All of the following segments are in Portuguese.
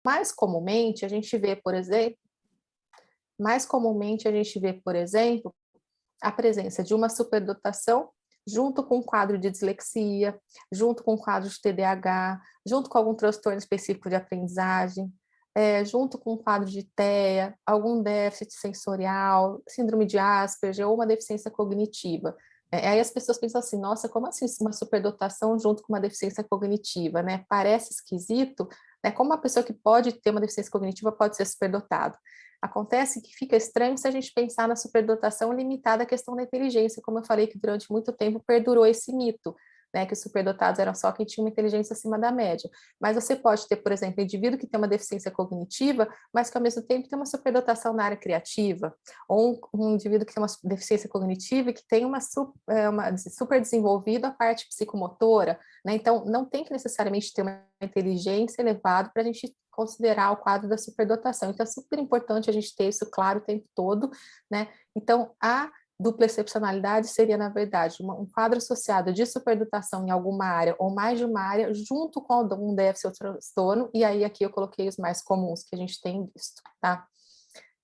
mais comumente a gente vê, por exemplo, a presença de uma superdotação junto com um quadro de dislexia, junto com um quadro de TDAH, junto com algum transtorno específico de aprendizagem, junto com um quadro de TEA, algum déficit sensorial, síndrome de Asperger ou uma deficiência cognitiva. Aí as pessoas pensam assim, nossa, como assim uma superdotação junto com uma deficiência cognitiva, né? Parece esquisito, né? Como uma pessoa que pode ter uma deficiência cognitiva pode ser superdotado? Acontece que fica estranho se a gente pensar na superdotação limitada à questão da inteligência, como eu falei que durante muito tempo perdurou esse mito, né, que os superdotados eram só quem tinha uma inteligência acima da média. Mas você pode ter, por exemplo, um indivíduo que tem uma deficiência cognitiva, mas que ao mesmo tempo tem uma superdotação na área criativa, ou um indivíduo que tem uma deficiência cognitiva e que tem uma super desenvolvida a parte psicomotora, né? Então, não tem que necessariamente ter uma inteligência elevada para a gente considerar o quadro da superdotação. Então, é super importante a gente ter isso claro o tempo todo, né? Então, a dupla excepcionalidade seria, na verdade, um quadro associado de superdotação em alguma área ou mais de uma área, junto com um déficit ou transtorno, e aí aqui eu coloquei os mais comuns que a gente tem visto, tá?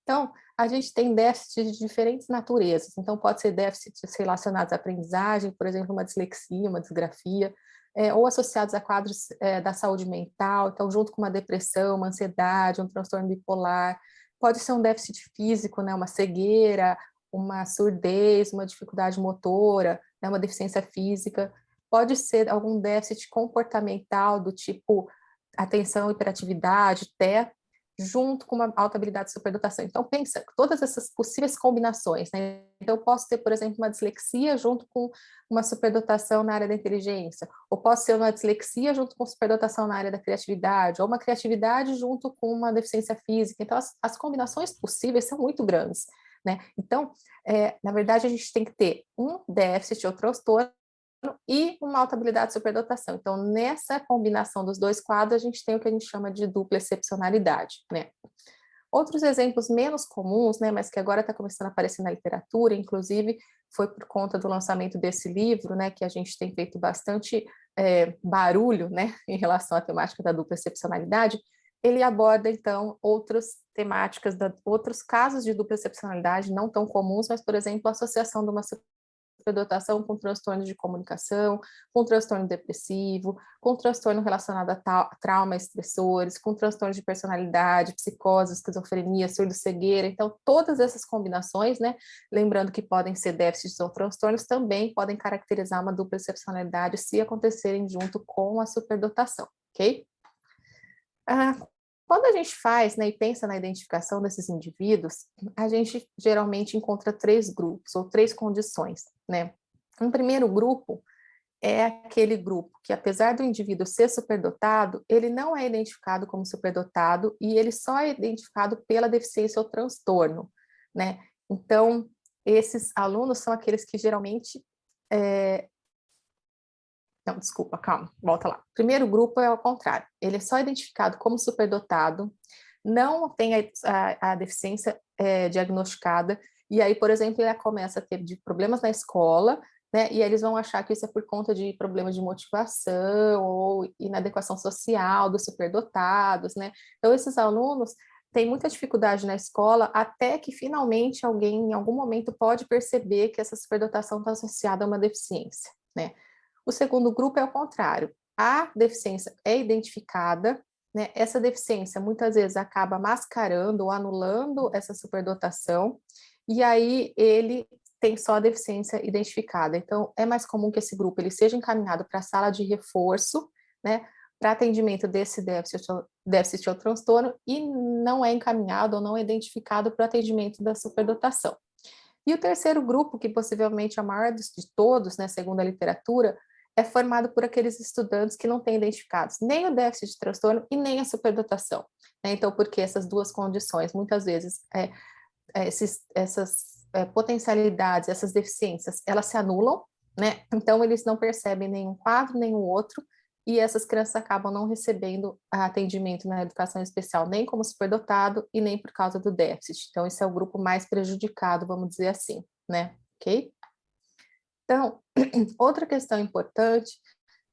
Então, a gente tem déficits de diferentes naturezas, então pode ser déficits relacionados à aprendizagem, por exemplo, uma dislexia, uma disgrafia, ou associados a quadros da saúde mental, então junto com uma depressão, uma ansiedade, um transtorno bipolar, pode ser um déficit físico, né, uma cegueira, uma surdez, uma dificuldade motora, né, uma deficiência física, pode ser algum déficit comportamental do tipo atenção, hiperatividade, TEA, junto com uma alta habilidade de superdotação. Então, pensa, todas essas possíveis combinações, né? Então, eu posso ter, por exemplo, uma dislexia junto com uma superdotação na área da inteligência, ou posso ter uma dislexia junto com superdotação na área da criatividade, ou uma criatividade junto com uma deficiência física. Então, as combinações possíveis são muito grandes, né? Então, na verdade, a gente tem que ter um déficit ou transtorno e uma alta habilidade de superdotação. Então, nessa combinação dos dois quadros, a gente tem o que a gente chama de dupla excepcionalidade, né? Outros exemplos menos comuns, né, mas que agora está começando a aparecer na literatura, inclusive foi por conta do lançamento desse livro, né, que a gente tem feito bastante barulho, né, em relação à temática da dupla excepcionalidade. Ele aborda, então, outras temáticas, outros casos de dupla excepcionalidade não tão comuns, mas, por exemplo, a associação de uma superdotação com transtorno de comunicação, com transtorno depressivo, com transtorno relacionado a trauma, estressores, com transtorno de personalidade, psicose, esquizofrenia, surdo-cegueira. Então, todas essas combinações, né, lembrando que podem ser déficits ou transtornos, também podem caracterizar uma dupla excepcionalidade se acontecerem junto com a superdotação, ok? Quando a gente faz, né, e pensa na identificação desses indivíduos, a gente geralmente encontra três grupos ou três condições, né? Um primeiro grupo é aquele grupo que, apesar do indivíduo ser superdotado, ele não é identificado como superdotado e ele só é identificado pela deficiência ou transtorno, né? Então, esses alunos são aqueles que geralmente não, desculpa, calma, volta lá. O primeiro grupo é ao contrário, ele é só identificado como superdotado, não tem a deficiência diagnosticada, e aí, por exemplo, ele começa a ter problemas na escola, né, e eles vão achar que isso é por conta de problemas de motivação ou inadequação social dos superdotados, né? Então, esses alunos têm muita dificuldade na escola, até que finalmente alguém, em algum momento, pode perceber que essa superdotação está associada a uma deficiência, né? O segundo grupo é o contrário. A deficiência é identificada, né? Essa deficiência muitas vezes acaba mascarando ou anulando essa superdotação, e aí ele tem só a deficiência identificada. Então, é mais comum que esse grupo ele seja encaminhado para a sala de reforço, né? Para atendimento desse déficit ou transtorno, e não é encaminhado ou não é identificado para o atendimento da superdotação. E o terceiro grupo, que possivelmente é o maior de todos, né, segundo a literatura, é formado por aqueles estudantes que não têm identificados nem o déficit de transtorno e nem a superdotação, né? Então, porque essas duas condições, muitas vezes, essas potencialidades, essas deficiências, elas se anulam, né? Então, eles não percebem nenhum quadro, nem o outro, e essas crianças acabam não recebendo atendimento na educação especial, nem como superdotado e nem por causa do déficit. Então, esse é o grupo mais prejudicado, vamos dizer assim, né? Ok? Então, outra questão importante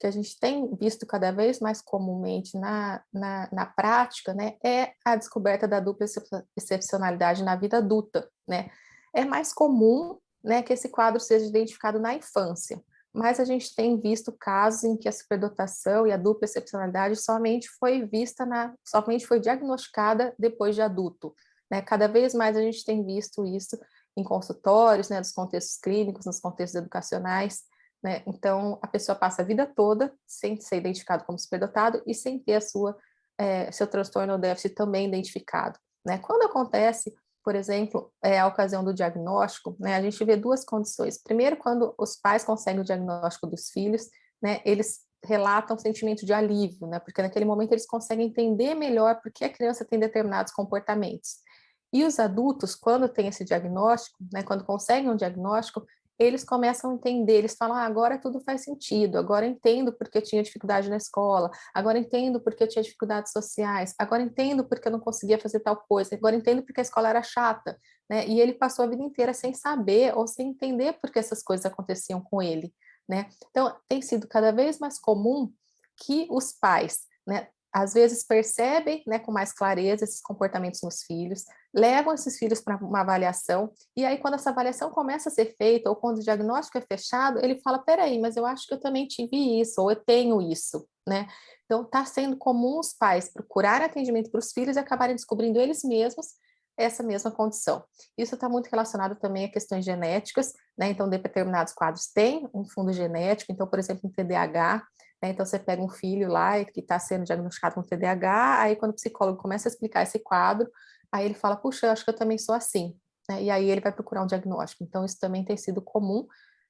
que a gente tem visto cada vez mais comumente na prática, né, é a descoberta da dupla excepcionalidade na vida adulta, né? É mais comum, né, que esse quadro seja identificado na infância, mas a gente tem visto casos em que a superdotação e a dupla excepcionalidade somente foi diagnosticada depois de adulto, né? Cada vez mais a gente tem visto isso em consultórios, né, nos contextos clínicos, nos contextos educacionais, né? Então, a pessoa passa a vida toda sem ser identificado como superdotado e sem ter seu transtorno ou déficit também identificado, né? Quando acontece, por exemplo, a ocasião do diagnóstico, né, a gente vê duas condições. Primeiro, quando os pais conseguem o diagnóstico dos filhos, né, eles relatam um sentimento de alívio, né, porque naquele momento eles conseguem entender melhor por que a criança tem determinados comportamentos. E os adultos, quando têm esse diagnóstico, né, quando conseguem um diagnóstico, eles começam a entender, eles falam, agora tudo faz sentido, agora entendo porque eu tinha dificuldade na escola, agora entendo porque eu tinha dificuldades sociais, agora entendo porque eu não conseguia fazer tal coisa, agora entendo porque a escola era chata, né? E ele passou a vida inteira sem saber ou sem entender por que essas coisas aconteciam com ele, né? Então, tem sido cada vez mais comum que os pais, né, às vezes percebem, né, com mais clareza esses comportamentos nos filhos, levam esses filhos para uma avaliação, e aí quando essa avaliação começa a ser feita, ou quando o diagnóstico é fechado, ele fala, peraí, mas eu acho que eu também tive isso, ou eu tenho isso, né? Então, está sendo comum os pais procurarem atendimento para os filhos e acabarem descobrindo eles mesmos essa mesma condição. Isso está muito relacionado também a questões genéticas, né? Então, determinados quadros têm um fundo genético, então, por exemplo, um TDAH, né? Então, você pega um filho lá que está sendo diagnosticado com TDAH, aí quando o psicólogo começa a explicar esse quadro, aí ele fala, puxa, eu acho que eu também sou assim, né? E aí ele vai procurar um diagnóstico. Então, isso também tem sido comum,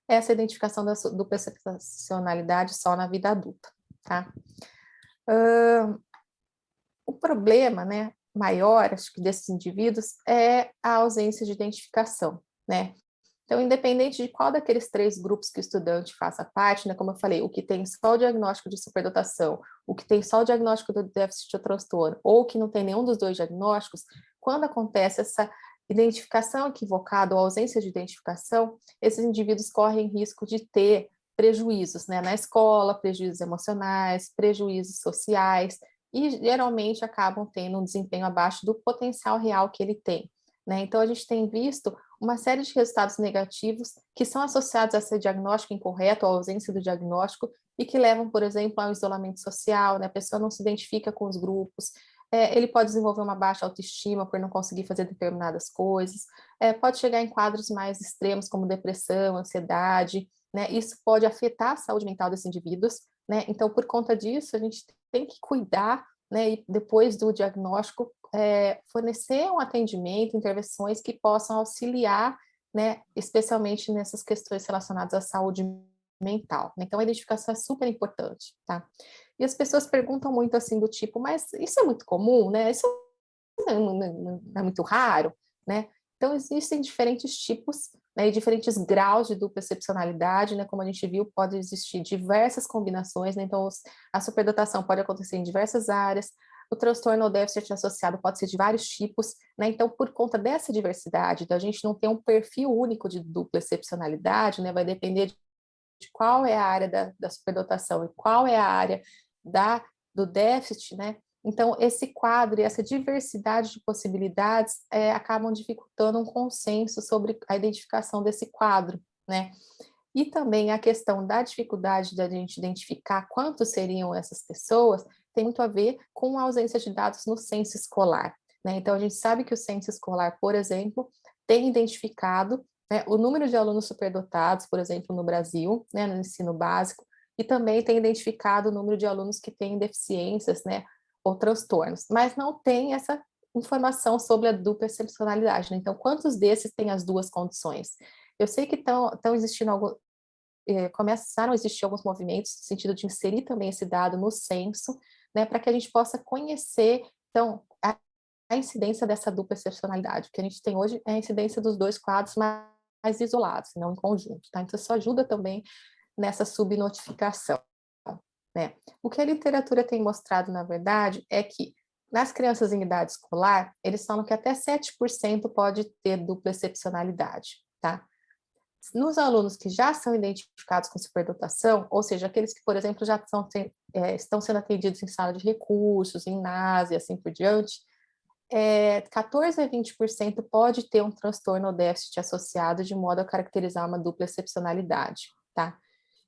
essa identificação da dupla excepcionalidade só na vida adulta, tá? O problema, né, maior, acho que desses indivíduos, é a ausência de identificação, né? Então, independente de qual daqueles três grupos que o estudante faça parte, né, como eu falei, o que tem só o diagnóstico de superdotação, o que tem só o diagnóstico do déficit ou transtorno, ou o que não tem nenhum dos dois diagnósticos, quando acontece essa identificação equivocada ou ausência de identificação, esses indivíduos correm risco de ter prejuízos, né, na escola, prejuízos emocionais, prejuízos sociais, e geralmente acabam tendo um desempenho abaixo do potencial real que ele tem, né? Então, a gente tem visto uma série de resultados negativos que são associados a esse diagnóstico incorreto, à ausência do diagnóstico, e que levam, por exemplo, ao isolamento social, né? A pessoa não se identifica com os grupos, ele pode desenvolver uma baixa autoestima por não conseguir fazer determinadas coisas, pode chegar em quadros mais extremos, como depressão, ansiedade, né? Isso pode afetar a saúde mental desses indivíduos, né? Então, por conta disso, a gente tem que cuidar, né? E depois do diagnóstico, fornecer um atendimento, intervenções que possam auxiliar, né, especialmente nessas questões relacionadas à saúde mental. Então, a identificação é super importante, tá? E as pessoas perguntam muito assim do tipo, mas isso é muito comum, né? Isso não é muito raro, né? Então, existem diferentes tipos, né, e diferentes graus de dupla excepcionalidade, né? Como a gente viu, pode existir diversas combinações, né? Então, a superdotação pode acontecer em diversas áreas, o transtorno ou déficit associado pode ser de vários tipos, né? Então, por conta dessa diversidade, da gente não ter um perfil único de dupla excepcionalidade, né? Vai depender de qual é a área da superdotação e qual é a área do déficit, né? Então, esse quadro e essa diversidade de possibilidades acabam dificultando um consenso sobre a identificação desse quadro, né? E também a questão da dificuldade da gente identificar quantos seriam essas pessoas tem muito a ver com a ausência de dados no censo escolar, né? Então, a gente sabe que o censo escolar, por exemplo, tem identificado, né, o número de alunos superdotados, por exemplo, no Brasil, né, no ensino básico, e também tem identificado o número de alunos que têm deficiências, né, ou transtornos, mas não tem essa informação sobre a dupla excepcionalidade, né? Então, quantos desses têm as duas condições? Eu sei que estão existindo começaram a existir alguns movimentos no sentido de inserir também esse dado no censo, né, para que a gente possa conhecer, então, a incidência dessa dupla excepcionalidade. O que a gente tem hoje é a incidência dos dois quadros mais isolados, não em conjunto, tá? Então, isso ajuda também nessa subnotificação, né? O que a literatura tem mostrado, na verdade, é que nas crianças em idade escolar, eles falam que até 7% pode ter dupla excepcionalidade, tá? Nos alunos que já são identificados com superdotação, ou seja, aqueles que, por exemplo, já estão sendo atendidos em sala de recursos, em NAS e assim por diante, 14 a 20% pode ter um transtorno ou déficit associado de modo a caracterizar uma dupla excepcionalidade, tá?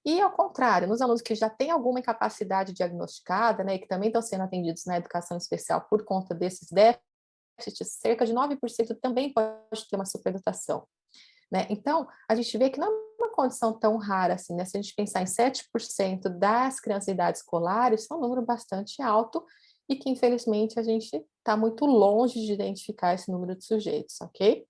E ao contrário, nos alunos que já têm alguma incapacidade diagnosticada, né, e que também estão sendo atendidos na educação especial por conta desses déficits, cerca de 9% também pode ter uma superdotação, né? Então, a gente vê que não é uma condição tão rara assim, né? Se a gente pensar em 7% das crianças em idade escolar, isso é um número bastante alto e que, infelizmente, a gente está muito longe de identificar esse número de sujeitos, ok?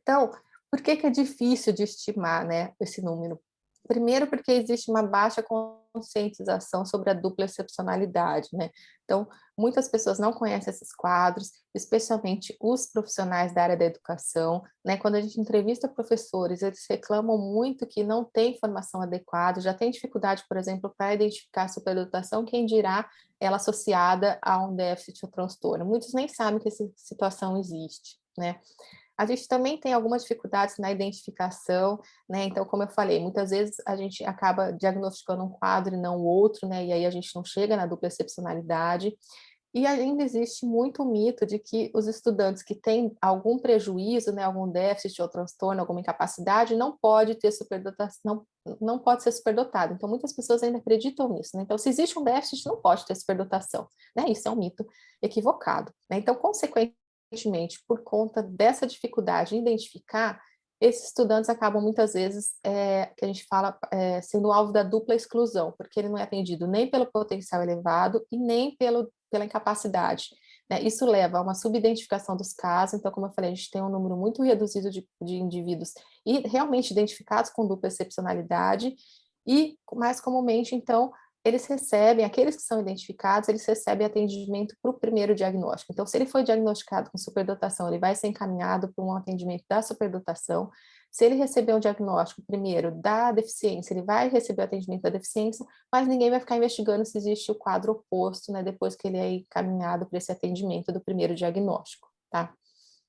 Então, por que é difícil de estimar, né, esse número? Primeiro, porque existe uma baixa conscientização sobre a dupla excepcionalidade, né? Então, muitas pessoas não conhecem esses quadros, especialmente os profissionais da área da educação, né? Quando a gente entrevista professores, eles reclamam muito que não tem formação adequada, já tem dificuldade, por exemplo, para identificar a superdotação, quem dirá ela associada a um déficit ou transtorno. Muitos nem sabem que essa situação existe, né? A gente também tem algumas dificuldades na identificação, né? Então, como eu falei, muitas vezes a gente acaba diagnosticando um quadro e não o outro, né? E aí a gente não chega na dupla excepcionalidade. E ainda existe muito mito de que os estudantes que têm algum prejuízo, né, algum déficit ou transtorno, alguma incapacidade, não pode ter superdotação, não pode ser superdotado. Então, muitas pessoas ainda acreditam nisso, né? Então, se existe um déficit, não pode ter superdotação, né? Isso é um mito equivocado, né? Então, consequentemente, por conta dessa dificuldade em identificar, esses estudantes acabam muitas vezes, que a gente fala, sendo alvo da dupla exclusão, porque ele não é atendido nem pelo potencial elevado e nem pela incapacidade, né? Isso leva a uma subidentificação dos casos, então, como eu falei, a gente tem um número muito reduzido de indivíduos e realmente identificados com dupla excepcionalidade, e mais comumente, então, eles recebem, aqueles que são identificados, eles recebem atendimento para o primeiro diagnóstico. Então, se ele foi diagnosticado com superdotação, ele vai ser encaminhado para um atendimento da superdotação. Se ele receber um diagnóstico primeiro da deficiência, ele vai receber o atendimento da deficiência, mas ninguém vai ficar investigando se existe o quadro oposto, né, depois que ele é encaminhado para esse atendimento do primeiro diagnóstico, tá?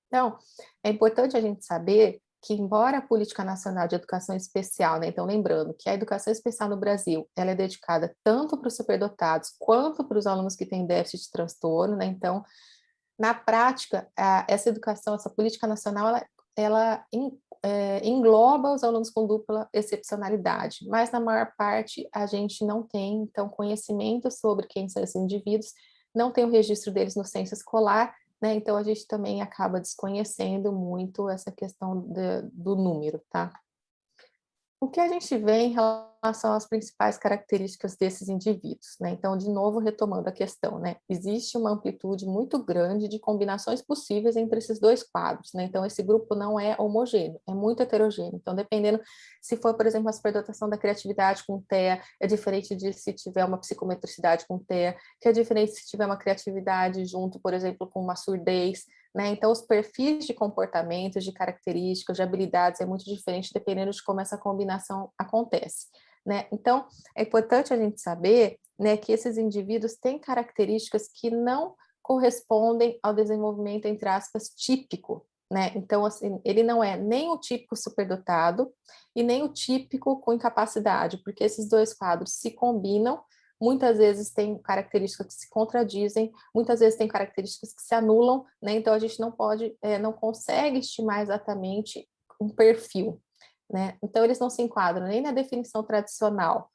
Então, é importante a gente saber que, embora a Política Nacional de Educação Especial, né, então lembrando que a educação especial no Brasil, ela é dedicada tanto para os superdotados quanto para os alunos que têm déficit de transtorno, né, então, na prática, essa educação, essa política nacional, ela engloba os alunos com dupla excepcionalidade, mas na maior parte a gente não tem, então, conhecimento sobre quem são esses indivíduos, não tem o registro deles no censo escolar, né? Então a gente também acaba desconhecendo muito essa questão do número, tá? O que a gente vê em relação às principais características desses indivíduos, né? Então, de novo, retomando a questão, né? Existe uma amplitude muito grande de combinações possíveis entre esses dois quadros, né? Então, esse grupo não é homogêneo, é muito heterogêneo. Então, dependendo se for, por exemplo, a superdotação da criatividade com TEA, é diferente de se tiver uma psicometricidade com TEA, que é diferente se tiver uma criatividade junto, por exemplo, com uma surdez, né? Então, os perfis de comportamentos, de características, de habilidades é muito diferente dependendo de como essa combinação acontece, né? Então, é importante a gente saber, né, que esses indivíduos têm características que não correspondem ao desenvolvimento, entre aspas, típico, né? Então, assim, ele não é nem o típico superdotado e nem o típico com incapacidade, porque esses dois quadros se combinam, muitas vezes têm características que se contradizem, muitas vezes tem características que se anulam, né? Então a gente não pode, não consegue estimar exatamente um perfil, né? Então eles não se enquadram nem na definição tradicional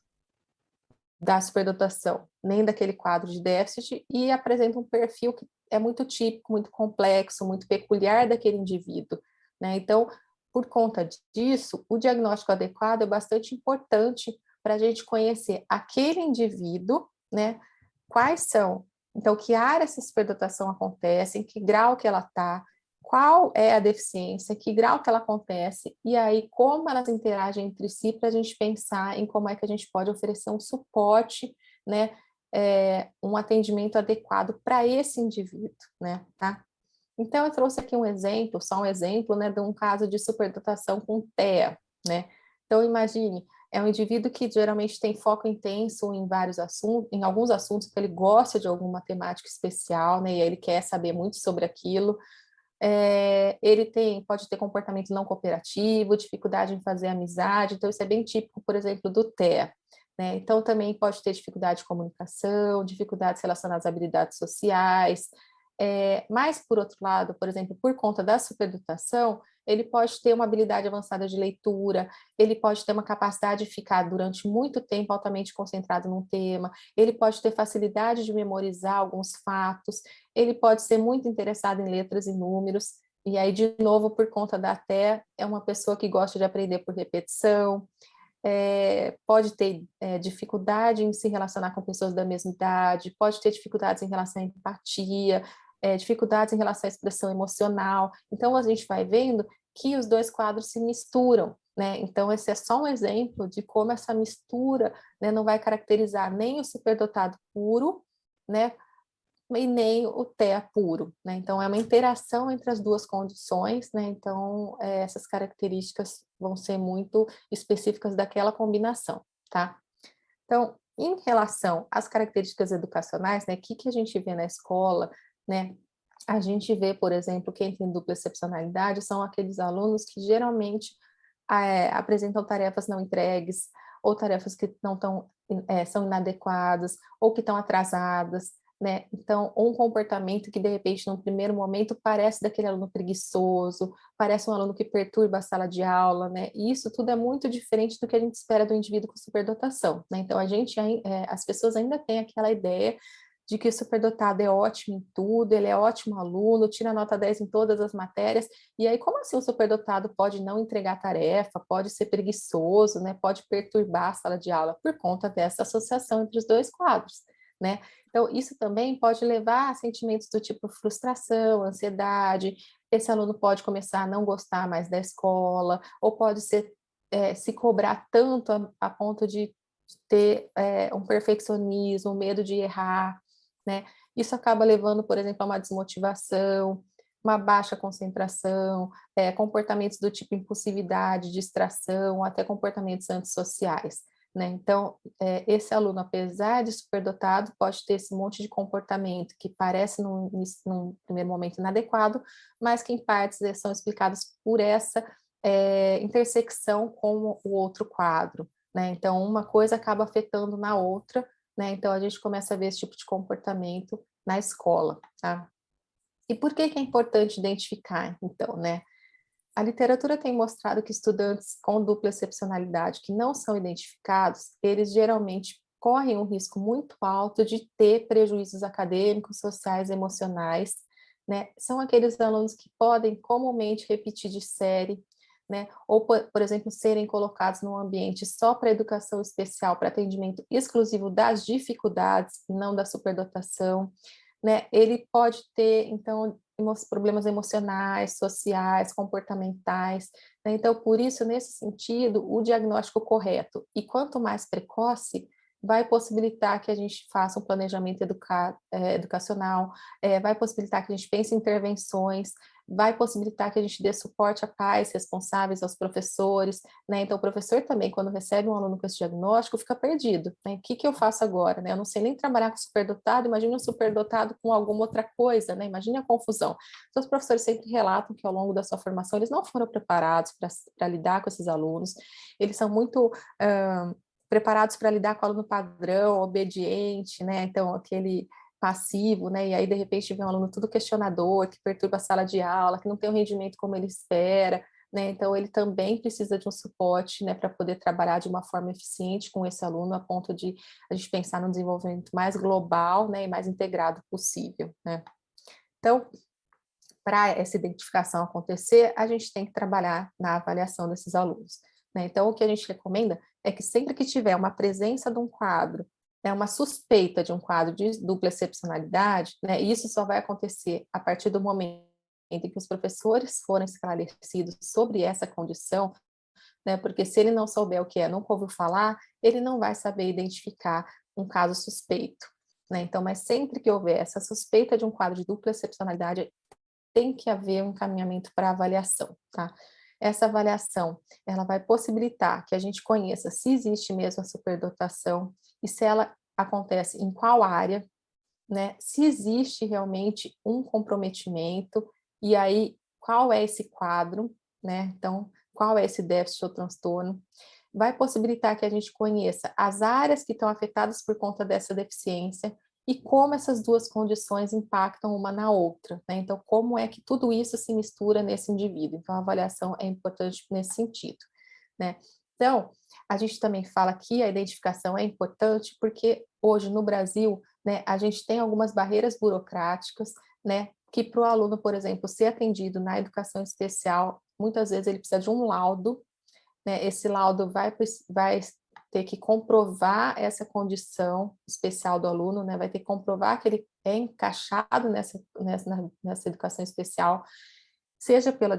da superdotação, nem daquele quadro de déficit e apresentam um perfil que é muito típico, muito complexo, muito peculiar daquele indivíduo, né? Então, por conta disso, o diagnóstico adequado é bastante importante para a gente conhecer aquele indivíduo, né? Quais são, então, que área essa superdotação acontece, em que grau que ela está, qual é a deficiência, que grau que ela acontece, e aí como elas interagem entre si para a gente pensar em como é que a gente pode oferecer um suporte, né? Um atendimento adequado para esse indivíduo, né? Tá? Então, eu trouxe aqui um exemplo, só um exemplo, né, de um caso de superdotação com TEA, né? Então, imagine, é um indivíduo que geralmente tem foco intenso em vários assuntos, em alguns assuntos que ele gosta de alguma temática especial, né, e aí ele quer saber muito sobre aquilo, Ele pode ter comportamento não cooperativo, dificuldade em fazer amizade, então isso é bem típico, por exemplo, do TEA. Né? Então, também pode ter dificuldade de comunicação, dificuldades relacionadas a habilidades sociais, mas, por outro lado, por exemplo, por conta da superdotação, ele pode ter uma habilidade avançada de leitura, ele pode ter uma capacidade de ficar durante muito tempo altamente concentrado num tema, ele pode ter facilidade de memorizar alguns fatos, ele pode ser muito interessado em letras e números, e aí, de novo, por conta da TEA, é uma pessoa que gosta de aprender por repetição, pode ter dificuldade em se relacionar com pessoas da mesma idade, pode ter dificuldades em relação à empatia, dificuldades em relação à expressão emocional. Então, a gente vai vendo que os dois quadros se misturam, né? Então, esse é só um exemplo de como essa mistura, né, não vai caracterizar nem o superdotado puro, né, e nem o TEA puro, né? Então, é uma interação entre as duas condições, né? Então, essas características vão ser muito específicas daquela combinação, tá? Então, em relação às características educacionais, né, o que a gente vê na escola, né? A gente vê, por exemplo, quem tem dupla excepcionalidade são aqueles alunos que geralmente apresentam tarefas não entregues, ou tarefas que não tão, são inadequadas, ou que estão atrasadas, né? Então, um comportamento que, de repente, num primeiro momento, parece daquele aluno preguiçoso, parece um aluno que perturba a sala de aula, né? E isso tudo é muito diferente do que a gente espera do indivíduo com superdotação, né? Então, as pessoas ainda têm aquela ideia de que o superdotado é ótimo em tudo, ele é ótimo aluno, tira nota 10 em todas as matérias, e aí como assim o superdotado pode não entregar tarefa, pode ser preguiçoso, né, pode perturbar a sala de aula por conta dessa associação entre os dois quadros, né? Então, isso também pode levar a sentimentos do tipo frustração, ansiedade, esse aluno pode começar a não gostar mais da escola, ou pode se cobrar tanto a ponto de ter um perfeccionismo, um medo de errar, né? Isso acaba levando, por exemplo, a uma desmotivação, uma baixa concentração, comportamentos do tipo impulsividade, distração, até comportamentos antissociais, né? Então, esse aluno, apesar de superdotado, pode ter esse monte de comportamento que parece, num primeiro momento, inadequado, mas que, em partes, são explicados por essa intersecção com o outro quadro, né? Então, uma coisa acaba afetando na outra, né? Então, a gente começa a ver esse tipo de comportamento na escola, tá? E por que é importante identificar, então, né? A literatura tem mostrado que estudantes com dupla excepcionalidade que não são identificados, eles geralmente correm um risco muito alto de ter prejuízos acadêmicos, sociais, emocionais, né? São aqueles alunos que podem comumente repetir de série, né? Ou, por exemplo, serem colocados num ambiente só para educação especial, para atendimento exclusivo das dificuldades, e não da superdotação, né? Ele pode ter, então, problemas emocionais, sociais, comportamentais, né? Então, por isso, nesse sentido, o diagnóstico correto e quanto mais precoce, vai possibilitar que a gente faça um planejamento educacional, vai possibilitar que a gente pense em intervenções, vai possibilitar que a gente dê suporte a pais responsáveis, aos professores, né? Então, o professor também, quando recebe um aluno com esse diagnóstico, fica perdido, né? O que eu faço agora, né? Eu não sei nem trabalhar com superdotado, imagina um superdotado com alguma outra coisa, né? Imagina a confusão. Então, os professores sempre relatam que ao longo da sua formação eles não foram preparados para lidar com esses alunos, eles são muito preparados para lidar com o aluno padrão, obediente, né? Então, aquele passivo, né? E aí, de repente, vem um aluno tudo questionador, que perturba a sala de aula, que não tem o rendimento como ele espera, né? Então, ele também precisa de um suporte, né, para poder trabalhar de uma forma eficiente com esse aluno, a ponto de a gente pensar no desenvolvimento mais global, né, e mais integrado possível, né? Então, para essa identificação acontecer, a gente tem que trabalhar na avaliação desses alunos, né? Então, o que a gente recomenda é que sempre que tiver uma presença de um quadro, né, uma suspeita de um quadro de dupla excepcionalidade, né, e isso só vai acontecer a partir do momento em que os professores forem esclarecidos sobre essa condição, né, porque se ele não souber o que é, nunca ouviu falar, ele não vai saber identificar um caso suspeito, né? Então, mas sempre que houver essa suspeita de um quadro de dupla excepcionalidade, tem que haver um encaminhamento para avaliação, tá? Essa avaliação, ela vai possibilitar que a gente conheça se existe mesmo a superdotação e se ela acontece em qual área, né? Se existe realmente um comprometimento e aí qual é esse quadro, né? Então, qual é esse déficit ou transtorno? Vai possibilitar que a gente conheça as áreas que estão afetadas por conta dessa deficiência e como essas duas condições impactam uma na outra, né? Então, como é que tudo isso se mistura nesse indivíduo? Então, a avaliação é importante nesse sentido, né? Então, a gente também fala que a identificação é importante porque hoje no Brasil, né, a gente tem algumas barreiras burocráticas, né, que para o aluno, por exemplo, ser atendido na educação especial, muitas vezes ele precisa de um laudo, né, esse laudo vai ter que comprovar essa condição especial do aluno, né, vai ter que comprovar que ele é encaixado nessa educação especial, seja pelo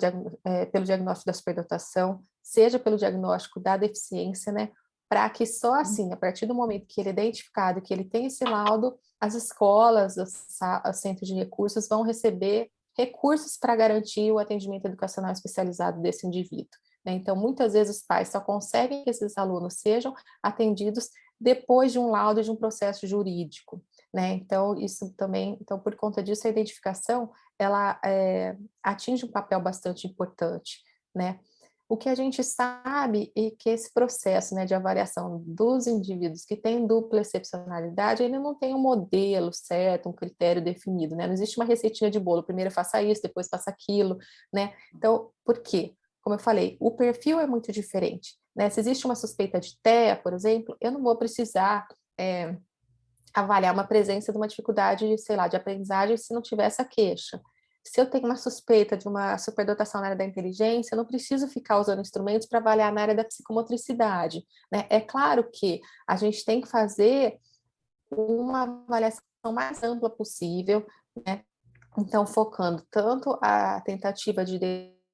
diagnóstico da superdotação, seja pelo diagnóstico da deficiência, né, para que só assim, a partir do momento que ele é identificado, que ele tem esse laudo, as escolas, os centros de recursos vão receber recursos para garantir o atendimento educacional especializado desse indivíduo, né? Então, muitas vezes os pais só conseguem que esses alunos sejam atendidos depois de um laudo de um processo jurídico, né? Então, isso também, então, por conta disso, a identificação, ela atinge um papel bastante importante, né? O que a gente sabe é que esse processo, né, de avaliação dos indivíduos que têm dupla excepcionalidade, ele não tem um modelo certo, um critério definido, né? Não existe uma receitinha de bolo, primeiro faça isso, depois faça aquilo, né? Então, por quê? Como eu falei, o perfil é muito diferente, né? Se existe uma suspeita de TEA, por exemplo, eu não vou precisar avaliar uma presença de uma dificuldade, sei lá, de aprendizagem se não tiver essa queixa. Se eu tenho uma suspeita de uma superdotação na área da inteligência, eu não preciso ficar usando instrumentos para avaliar na área da psicomotricidade, né? É claro que a gente tem que fazer uma avaliação mais ampla possível, né? Então, focando tanto a tentativa de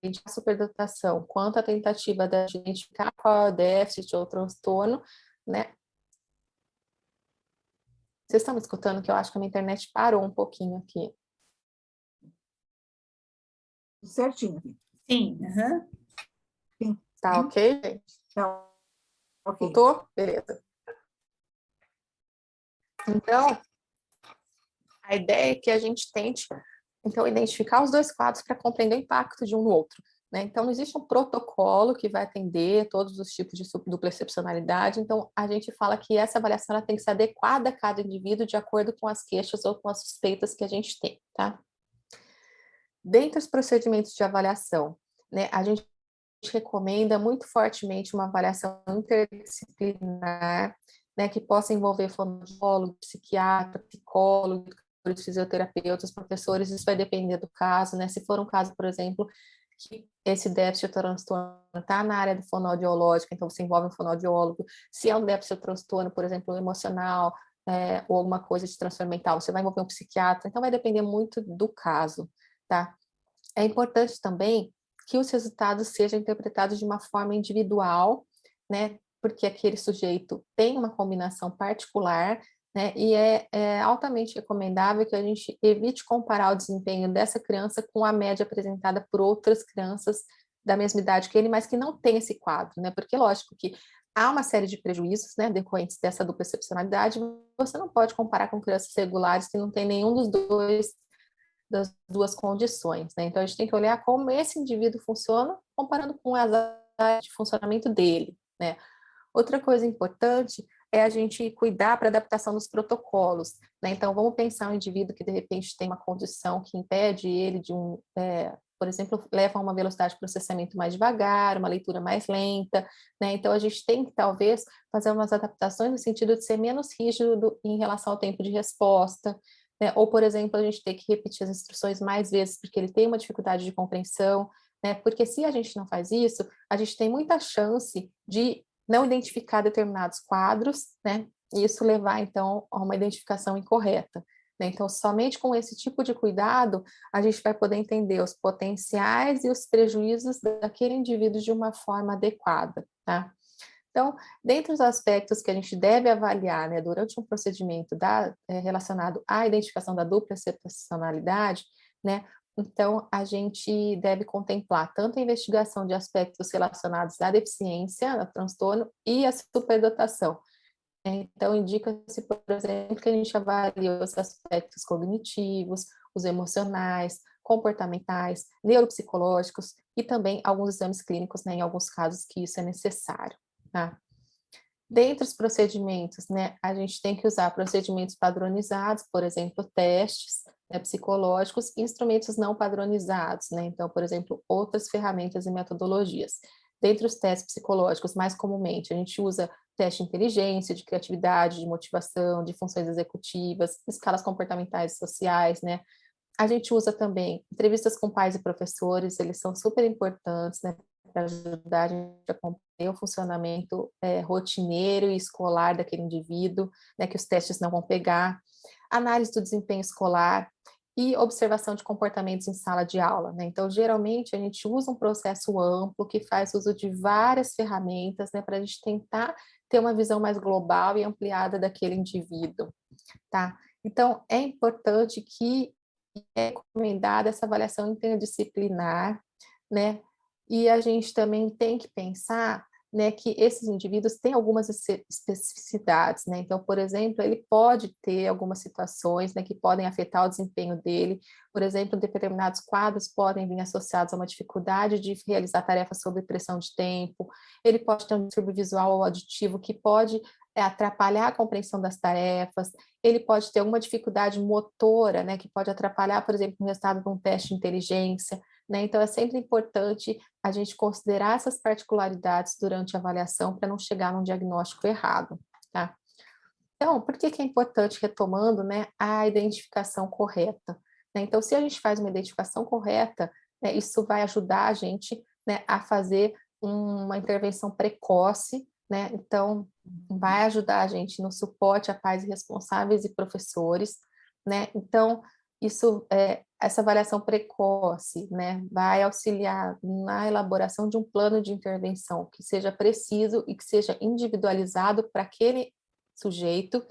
identificar a superdotação, quanto a tentativa de identificar qual é o déficit ou transtorno, né? Vocês estão me escutando que eu acho que a minha internet parou um pouquinho aqui. Certinho. Sim, aham. Sim. Tá ok, gente? Tá, ok. Voltou? Beleza. Então, a ideia é que a gente tente, então, identificar os dois quadros para compreender o impacto de um no outro, né? Então, não existe um protocolo que vai atender todos os tipos de dupla excepcionalidade, então, a gente fala que essa avaliação ela tem que ser adequada a cada indivíduo de acordo com as queixas ou com as suspeitas que a gente tem, tá? Dentre os procedimentos de avaliação, né, a gente recomenda muito fortemente uma avaliação interdisciplinar, né, que possa envolver fonoaudiólogo, psiquiatra, psicólogo, fisioterapeutas, professores, isso vai depender do caso, né? Se for um caso, por exemplo, que esse déficit ou transtorno está na área do fonoaudiológico, então você envolve um fonoaudiólogo. Se é um déficit ou transtorno, por exemplo, emocional, ou alguma coisa de transtorno mental, você vai envolver um psiquiatra, então vai depender muito do caso, tá? É importante também que os resultados sejam interpretados de uma forma individual, né? Porque aquele sujeito tem uma combinação particular, né? E é altamente recomendável que a gente evite comparar o desempenho dessa criança com a média apresentada por outras crianças da mesma idade que ele, mas que não tem esse quadro, né? Porque, lógico, que há uma série de prejuízos, né, decorrentes dessa dupla excepcionalidade, você não pode comparar com crianças regulares que não tem nenhum dos dois das duas condições, né? Então a gente tem que olhar como esse indivíduo funciona comparando com as áreas de funcionamento dele, né? Outra coisa importante é a gente cuidar para a adaptação dos protocolos, né? Então vamos pensar um indivíduo que de repente tem uma condição que impede ele de por exemplo, leva a uma velocidade de processamento mais devagar, uma leitura mais lenta, né? Então a gente tem que talvez fazer umas adaptações no sentido de ser menos rígido em relação ao tempo de resposta, né? Ou, por exemplo, a gente ter que repetir as instruções mais vezes porque ele tem uma dificuldade de compreensão, né? Porque se a gente não faz isso, a gente tem muita chance de não identificar determinados quadros, né? E isso levar, então, a uma identificação incorreta, né? Então, somente com esse tipo de cuidado, a gente vai poder entender os potenciais e os prejuízos daquele indivíduo de uma forma adequada, tá? Então, dentre os aspectos que a gente deve avaliar, né, durante um procedimento relacionado à identificação da dupla excepcionalidade, né, então a gente deve contemplar tanto a investigação de aspectos relacionados à deficiência, ao transtorno e à superdotação. Então, indica-se, por exemplo, que a gente avalie os aspectos cognitivos, os emocionais, comportamentais, neuropsicológicos e também alguns exames clínicos, né, em alguns casos que isso é necessário, tá? Dentre os procedimentos, né, a gente tem que usar procedimentos padronizados, por exemplo, testes, né, psicológicos, e instrumentos não padronizados, né, então, por exemplo, outras ferramentas e metodologias. Dentre os testes psicológicos, mais comumente, a gente usa teste de inteligência, de criatividade, de motivação, de funções executivas, escalas comportamentais e sociais, né, a gente usa também entrevistas com pais e professores, eles são super importantes, né, para ajudar a gente a compreender o funcionamento rotineiro e escolar daquele indivíduo, né, que os testes não vão pegar, análise do desempenho escolar e observação de comportamentos em sala de aula, né? Então, geralmente, a gente usa um processo amplo que faz uso de várias ferramentas, né, para a gente tentar ter uma visão mais global e ampliada daquele indivíduo, tá? Então, é importante que é recomendada essa avaliação interdisciplinar, né? E a gente também tem que pensar, né, que esses indivíduos têm algumas especificidades, né? Então, por exemplo, ele pode ter algumas situações, né, que podem afetar o desempenho dele. Por exemplo, determinados quadros podem vir associados a uma dificuldade de realizar tarefas sob pressão de tempo. Ele pode ter um distúrbio visual ou auditivo que pode atrapalhar a compreensão das tarefas. Ele pode ter alguma dificuldade motora, né, que pode atrapalhar, por exemplo, o resultado de um teste de inteligência, né? Então, é sempre importante a gente considerar essas particularidades durante a avaliação para não chegar num diagnóstico errado, tá? Então, por que que é importante, retomando, né, a identificação correta, né? Então, se a gente faz uma identificação correta, né, isso vai ajudar a gente, né, a fazer uma intervenção precoce, né? Então, vai ajudar a gente no suporte a pais responsáveis e professores, né? Então, essa avaliação precoce, né, vai auxiliar na elaboração de um plano de intervenção que seja preciso e que seja individualizado para aquele sujeito,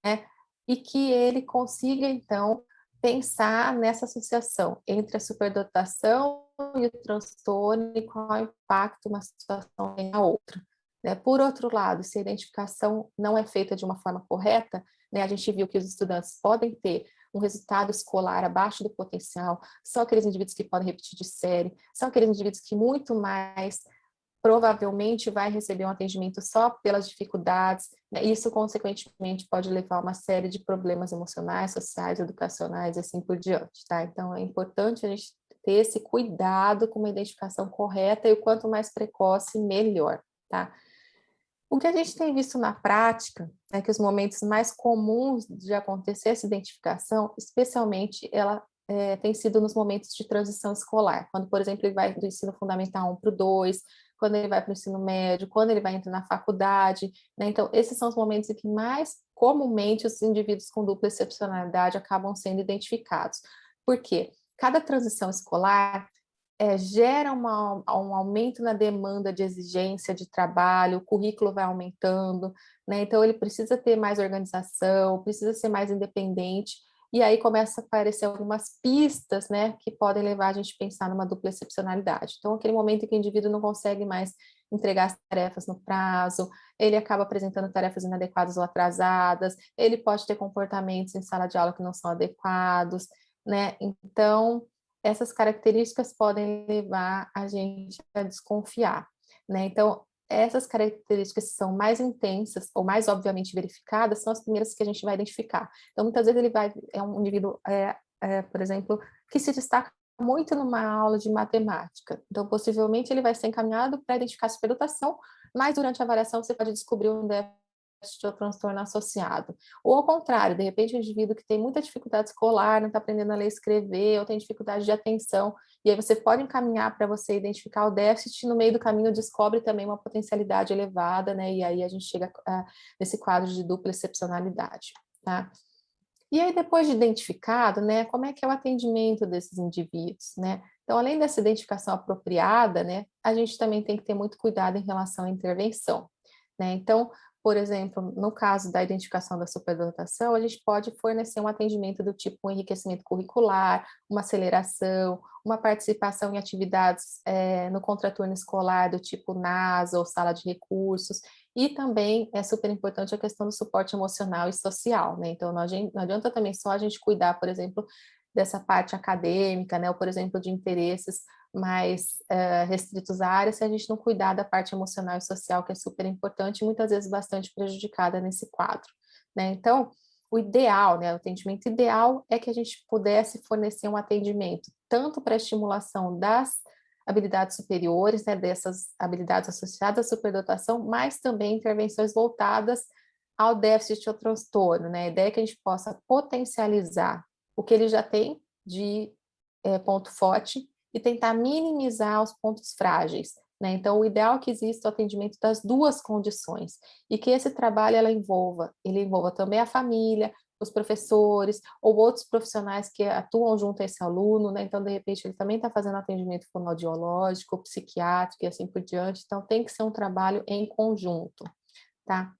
né, e que ele consiga, então, pensar nessa associação entre a superdotação e o transtorno e qual é o impacto uma situação tem na outra, né? Por outro lado, se a identificação não é feita de uma forma correta, né, a gente viu que os estudantes podem ter um resultado escolar abaixo do potencial, são aqueles indivíduos que podem repetir de série, são aqueles indivíduos que muito mais provavelmente vai receber um atendimento só pelas dificuldades, né? Isso, consequentemente, pode levar a uma série de problemas emocionais, sociais, educacionais e assim por diante, tá? Então, é importante a gente ter esse cuidado com uma identificação correta e o quanto mais precoce, melhor, tá? O que a gente tem visto na prática é que os momentos mais comuns de acontecer essa identificação, especialmente, ela tem sido nos momentos de transição escolar, quando, por exemplo, ele vai do ensino fundamental 1 para o 2, quando ele vai para o ensino médio, quando ele vai entrar na faculdade, né? Então, esses são os momentos em que mais comumente os indivíduos com dupla excepcionalidade acabam sendo identificados. Por quê? Cada transição escolar gera um aumento na demanda de exigência de trabalho, o currículo vai aumentando, né? Então ele precisa ter mais organização, precisa ser mais independente, e aí começa a aparecer algumas pistas, né, que podem levar a gente a pensar numa dupla excepcionalidade. Então, aquele momento em que o indivíduo não consegue mais entregar as tarefas no prazo, ele acaba apresentando tarefas inadequadas ou atrasadas, ele pode ter comportamentos em sala de aula que não são adequados, né? Então, essas características podem levar a gente a desconfiar, né? Então, essas características que são mais intensas ou mais obviamente verificadas são as primeiras que a gente vai identificar. Então, muitas vezes é um indivíduo, por exemplo, que se destaca muito numa aula de matemática. Então, possivelmente, ele vai ser encaminhado para identificar a superdotação, mas durante a avaliação você pode descobrir um déficit ou transtorno associado. Ou ao contrário, de repente o indivíduo que tem muita dificuldade escolar, não está aprendendo a ler e escrever, ou tem dificuldade de atenção, e aí você pode encaminhar para você identificar o déficit, no meio do caminho descobre também uma potencialidade elevada, né? E aí a gente chega nesse quadro de dupla excepcionalidade, tá? E aí, depois de identificado, né, como é que é o atendimento desses indivíduos, né? Então, além dessa identificação apropriada, né, a gente também tem que ter muito cuidado em relação à intervenção, né? Então, por exemplo, no caso da identificação da superdotação, a gente pode fornecer um atendimento do tipo um enriquecimento curricular, uma aceleração, uma participação em atividades no contraturno escolar do tipo NASA ou sala de recursos, e também é super importante a questão do suporte emocional e social, né? Então, não adianta também só a gente cuidar, por exemplo, dessa parte acadêmica, né, ou, por exemplo, de interesses mais restritos à área, se a gente não cuidar da parte emocional e social, que é super importante e muitas vezes bastante prejudicada nesse quadro, né? Então, o ideal, né, o atendimento ideal é que a gente pudesse fornecer um atendimento tanto para a estimulação das habilidades superiores, né, dessas habilidades associadas à superdotação, mas também intervenções voltadas ao déficit ou transtorno, né? A ideia é que a gente possa potencializar o que ele já tem de ponto forte e tentar minimizar os pontos frágeis, né? Então, o ideal é que exista o atendimento das duas condições e que esse trabalho ele envolva também a família, os professores ou outros profissionais que atuam junto a esse aluno, né? Então, de repente, ele também está fazendo atendimento fonoaudiológico, psiquiátrico e assim por diante. Então, tem que ser um trabalho em conjunto, tá?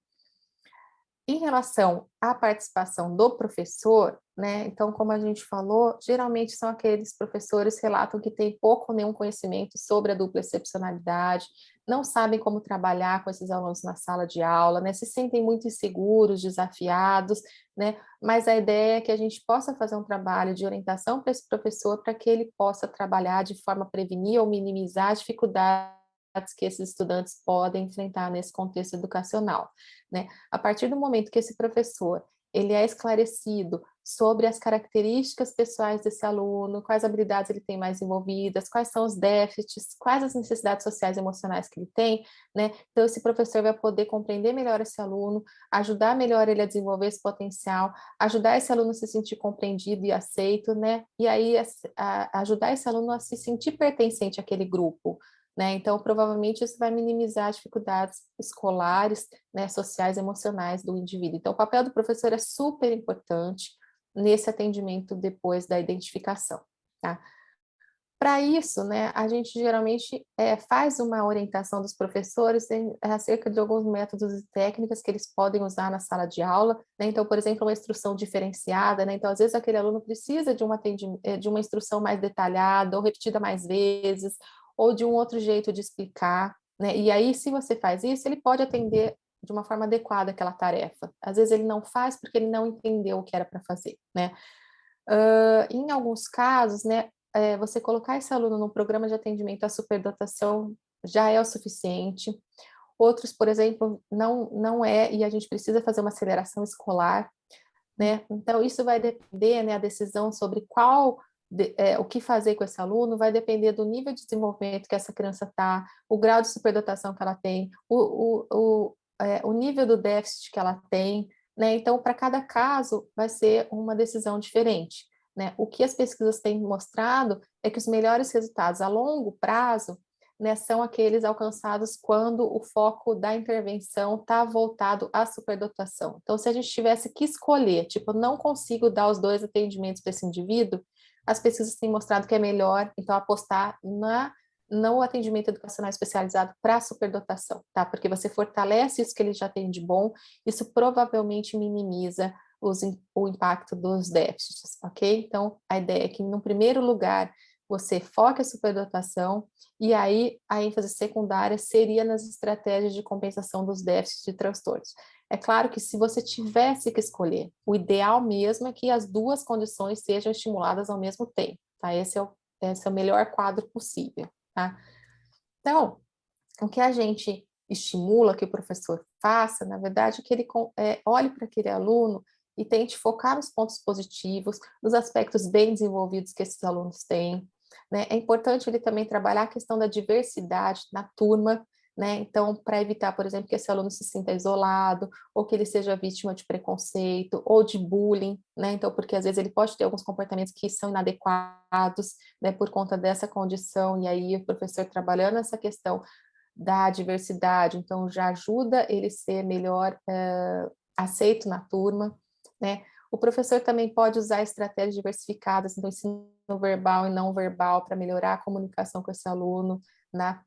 Em relação à participação do professor, né, então, como a gente falou, geralmente são aqueles professores que relatam que têm pouco ou nenhum conhecimento sobre a dupla excepcionalidade, não sabem como trabalhar com esses alunos na sala de aula, né, se sentem muito inseguros, desafiados, né, mas a ideia é que a gente possa fazer um trabalho de orientação para esse professor para que ele possa trabalhar de forma a prevenir ou minimizar as dificuldades que esses estudantes podem enfrentar nesse contexto educacional, né? A partir do momento que esse professor ele é esclarecido sobre as características pessoais desse aluno, quais habilidades ele tem mais envolvidas, quais são os déficits, quais as necessidades sociais e emocionais que ele tem, né? Então, esse professor vai poder compreender melhor esse aluno, ajudar melhor ele a desenvolver esse potencial, ajudar esse aluno a se sentir compreendido e aceito, né? E aí, ajudar esse aluno a se sentir pertencente àquele grupo, né? Então, provavelmente isso vai minimizar as dificuldades escolares, né, sociais e emocionais do indivíduo. Então, o papel do professor é super importante nesse atendimento depois da identificação, tá? Para isso, né, a gente geralmente faz uma orientação dos professores acerca de alguns métodos e técnicas que eles podem usar na sala de aula, né? Então, por exemplo, uma instrução diferenciada, né? Então, às vezes aquele aluno precisa de uma instrução mais detalhada ou repetida mais vezes, ou de um outro jeito de explicar, né? E aí, se você faz isso, ele pode atender de uma forma adequada aquela tarefa. Às vezes ele não faz porque ele não entendeu o que era para fazer, né? Em alguns casos, né, você colocar esse aluno no programa de atendimento à superdotação já é o suficiente. Outros, por exemplo, não é, e a gente precisa fazer uma aceleração escolar, né? Então, isso vai depender, né, a decisão sobre o que fazer com esse aluno vai depender do nível de desenvolvimento que essa criança está, o grau de superdotação que ela tem, o nível do déficit que ela tem, né? Então, para cada caso, vai ser uma decisão diferente, né? O que as pesquisas têm mostrado é que os melhores resultados a longo prazo, né, são aqueles alcançados quando o foco da intervenção está voltado à superdotação. Então, se a gente tivesse que escolher, tipo, não consigo dar os dois atendimentos para esse indivíduo, as pesquisas têm mostrado que é melhor, então, apostar no atendimento educacional especializado para a superdotação, tá? Porque você fortalece isso que ele já tem de bom, isso provavelmente minimiza o impacto dos déficits, ok? Então, a ideia é que, no primeiro lugar, você foca a superdotação, e aí a ênfase secundária seria nas estratégias de compensação dos déficits e transtornos. É claro que se você tivesse que escolher, o ideal mesmo é que as duas condições sejam estimuladas ao mesmo tempo, tá? Esse é o melhor quadro possível, tá? Então, o que a gente estimula que o professor faça, na verdade, é que ele olhe para aquele aluno e tente focar nos pontos positivos, nos aspectos bem desenvolvidos que esses alunos têm, né? É importante ele também trabalhar a questão da diversidade na turma, né? Então, para evitar, por exemplo, que esse aluno se sinta isolado, ou que ele seja vítima de preconceito, ou de bullying, né? Então, porque às vezes ele pode ter alguns comportamentos que são inadequados, né, por conta dessa condição, e aí o professor trabalhando essa questão da diversidade, então já ajuda ele ser melhor aceito na turma, né? O professor também pode usar estratégias diversificadas, então ensino verbal e não verbal, para melhorar a comunicação com esse aluno, né?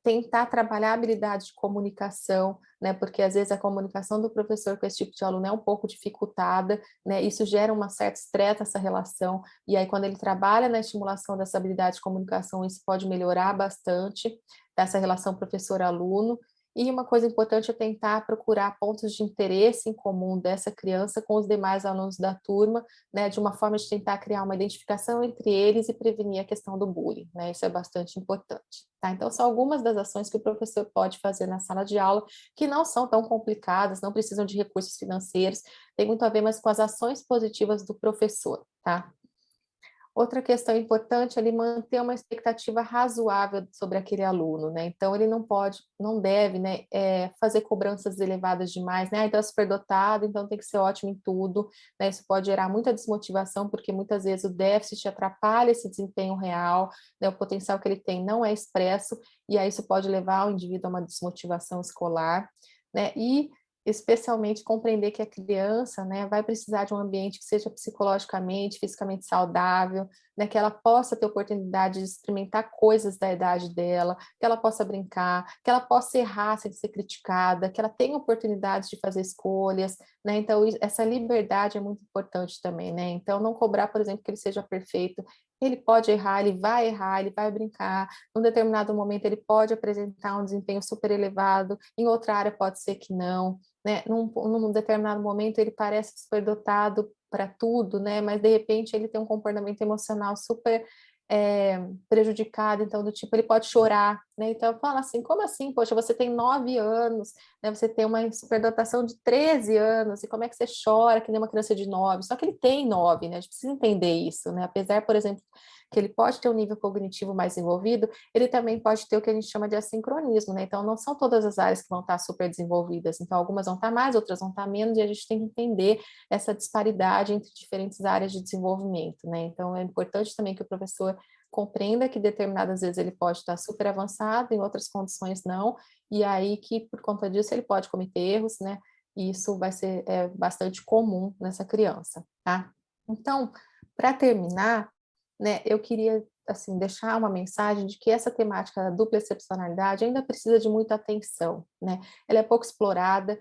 Tentar trabalhar a habilidade de comunicação, né? Porque às vezes a comunicação do professor com esse tipo de aluno é um pouco dificultada, né? Isso gera uma certa estresse nessa relação, e aí quando ele trabalha na estimulação dessa habilidade de comunicação, isso pode melhorar bastante essa relação professor-aluno. E uma coisa importante é tentar procurar pontos de interesse em comum dessa criança com os demais alunos da turma, né, de uma forma de tentar criar uma identificação entre eles e prevenir a questão do bullying, né, isso é bastante importante, tá? Então, são algumas das ações que o professor pode fazer na sala de aula, que não são tão complicadas, não precisam de recursos financeiros, tem muito a ver mais com as ações positivas do professor, tá? Outra questão importante é ele manter uma expectativa razoável sobre aquele aluno, né? Então, ele não pode, não deve, né, fazer cobranças elevadas demais, né? Ah, então é superdotado, então tem que ser ótimo em tudo, né? Isso pode gerar muita desmotivação, porque muitas vezes o déficit atrapalha esse desempenho real, né? O potencial que ele tem não é expresso, e aí isso pode levar o indivíduo a uma desmotivação escolar, né? E especialmente compreender que a criança, né, vai precisar de um ambiente que seja psicologicamente, fisicamente saudável, né, que ela possa ter oportunidade de experimentar coisas da idade dela, que ela possa brincar, que ela possa errar sem ser criticada, que ela tenha oportunidades de fazer escolhas, né, então essa liberdade é muito importante também, né, então não cobrar, por exemplo, que ele seja perfeito, ele pode errar, ele vai brincar, num determinado momento ele pode apresentar um desempenho super elevado, em outra área pode ser que não, né? Num determinado momento ele parece superdotado para tudo, né? Mas de repente ele tem um comportamento emocional super prejudicado, então do tipo ele pode chorar, né? Então eu falo assim, como assim? Poxa, você tem 9 anos, né? Você tem uma superdotação de 13 anos, e como é que você chora que nem uma criança de 9? Só que ele tem 9, né? A gente precisa entender isso, né? Apesar, por exemplo, que ele pode ter um nível cognitivo mais envolvido, ele também pode ter o que a gente chama de assincronismo, né? Então, não são todas as áreas que vão estar super desenvolvidas. Então, algumas vão estar mais, outras vão estar menos, e a gente tem que entender essa disparidade entre diferentes áreas de desenvolvimento, né? Então, é importante também que o professor compreenda que determinadas vezes ele pode estar super avançado, em outras condições não, e aí que, por conta disso, ele pode cometer erros, né? E isso vai ser bastante comum nessa criança, tá? Então, para terminar, né, eu queria assim deixar uma mensagem de que essa temática da dupla excepcionalidade ainda precisa de muita atenção, né? Ela é pouco explorada,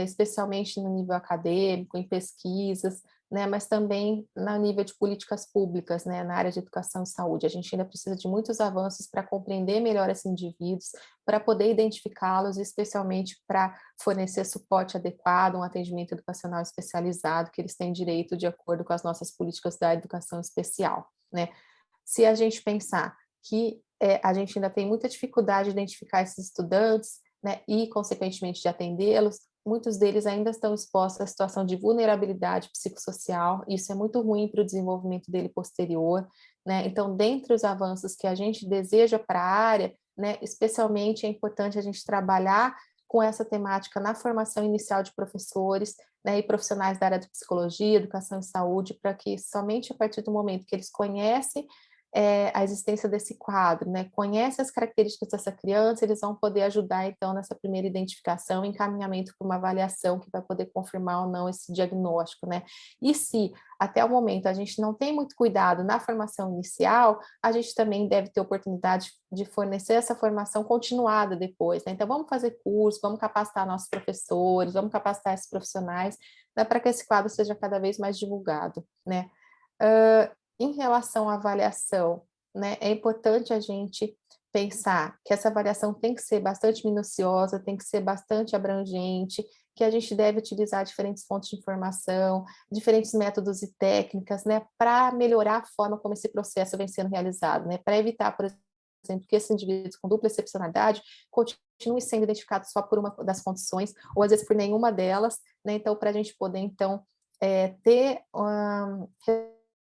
especialmente no nível acadêmico, em pesquisas, né, mas também no nível de políticas públicas, né, na área de educação e saúde. A gente ainda precisa de muitos avanços para compreender melhor esses indivíduos, para poder identificá-los, especialmente para fornecer suporte adequado, um atendimento educacional especializado que eles têm direito de acordo com as nossas políticas da educação especial, né? Se a gente pensar que a gente ainda tem muita dificuldade de identificar esses estudantes, né, e, consequentemente, de atendê-los, muitos deles ainda estão expostos à situação de vulnerabilidade psicossocial, e isso é muito ruim para o desenvolvimento dele posterior, né? Então, dentre os avanços que a gente deseja para a área, né, especialmente é importante a gente trabalhar com essa temática na formação inicial de professores, né, e profissionais da área de psicologia, educação e saúde, para que somente a partir do momento que eles conhecem a existência desse quadro, né, conhecem as características dessa criança, eles vão poder ajudar, então, nessa primeira identificação, encaminhamento para uma avaliação que vai poder confirmar ou não esse diagnóstico, né. E se, até o momento, a gente não tem muito cuidado na formação inicial, a gente também deve ter oportunidade de fornecer essa formação continuada depois, né. Então, vamos fazer curso, vamos capacitar nossos professores, vamos capacitar esses profissionais, né, para que esse quadro seja cada vez mais divulgado, né. Em relação à avaliação, né, é importante a gente pensar que essa avaliação tem que ser bastante minuciosa, tem que ser bastante abrangente, que a gente deve utilizar diferentes fontes de informação, diferentes métodos e técnicas, né, para melhorar a forma como esse processo vem sendo realizado, né, para evitar, por exemplo, que esses indivíduos com dupla excepcionalidade continuem sendo identificados só por uma das condições, ou às vezes por nenhuma delas, né, então, para a gente poder, então, ter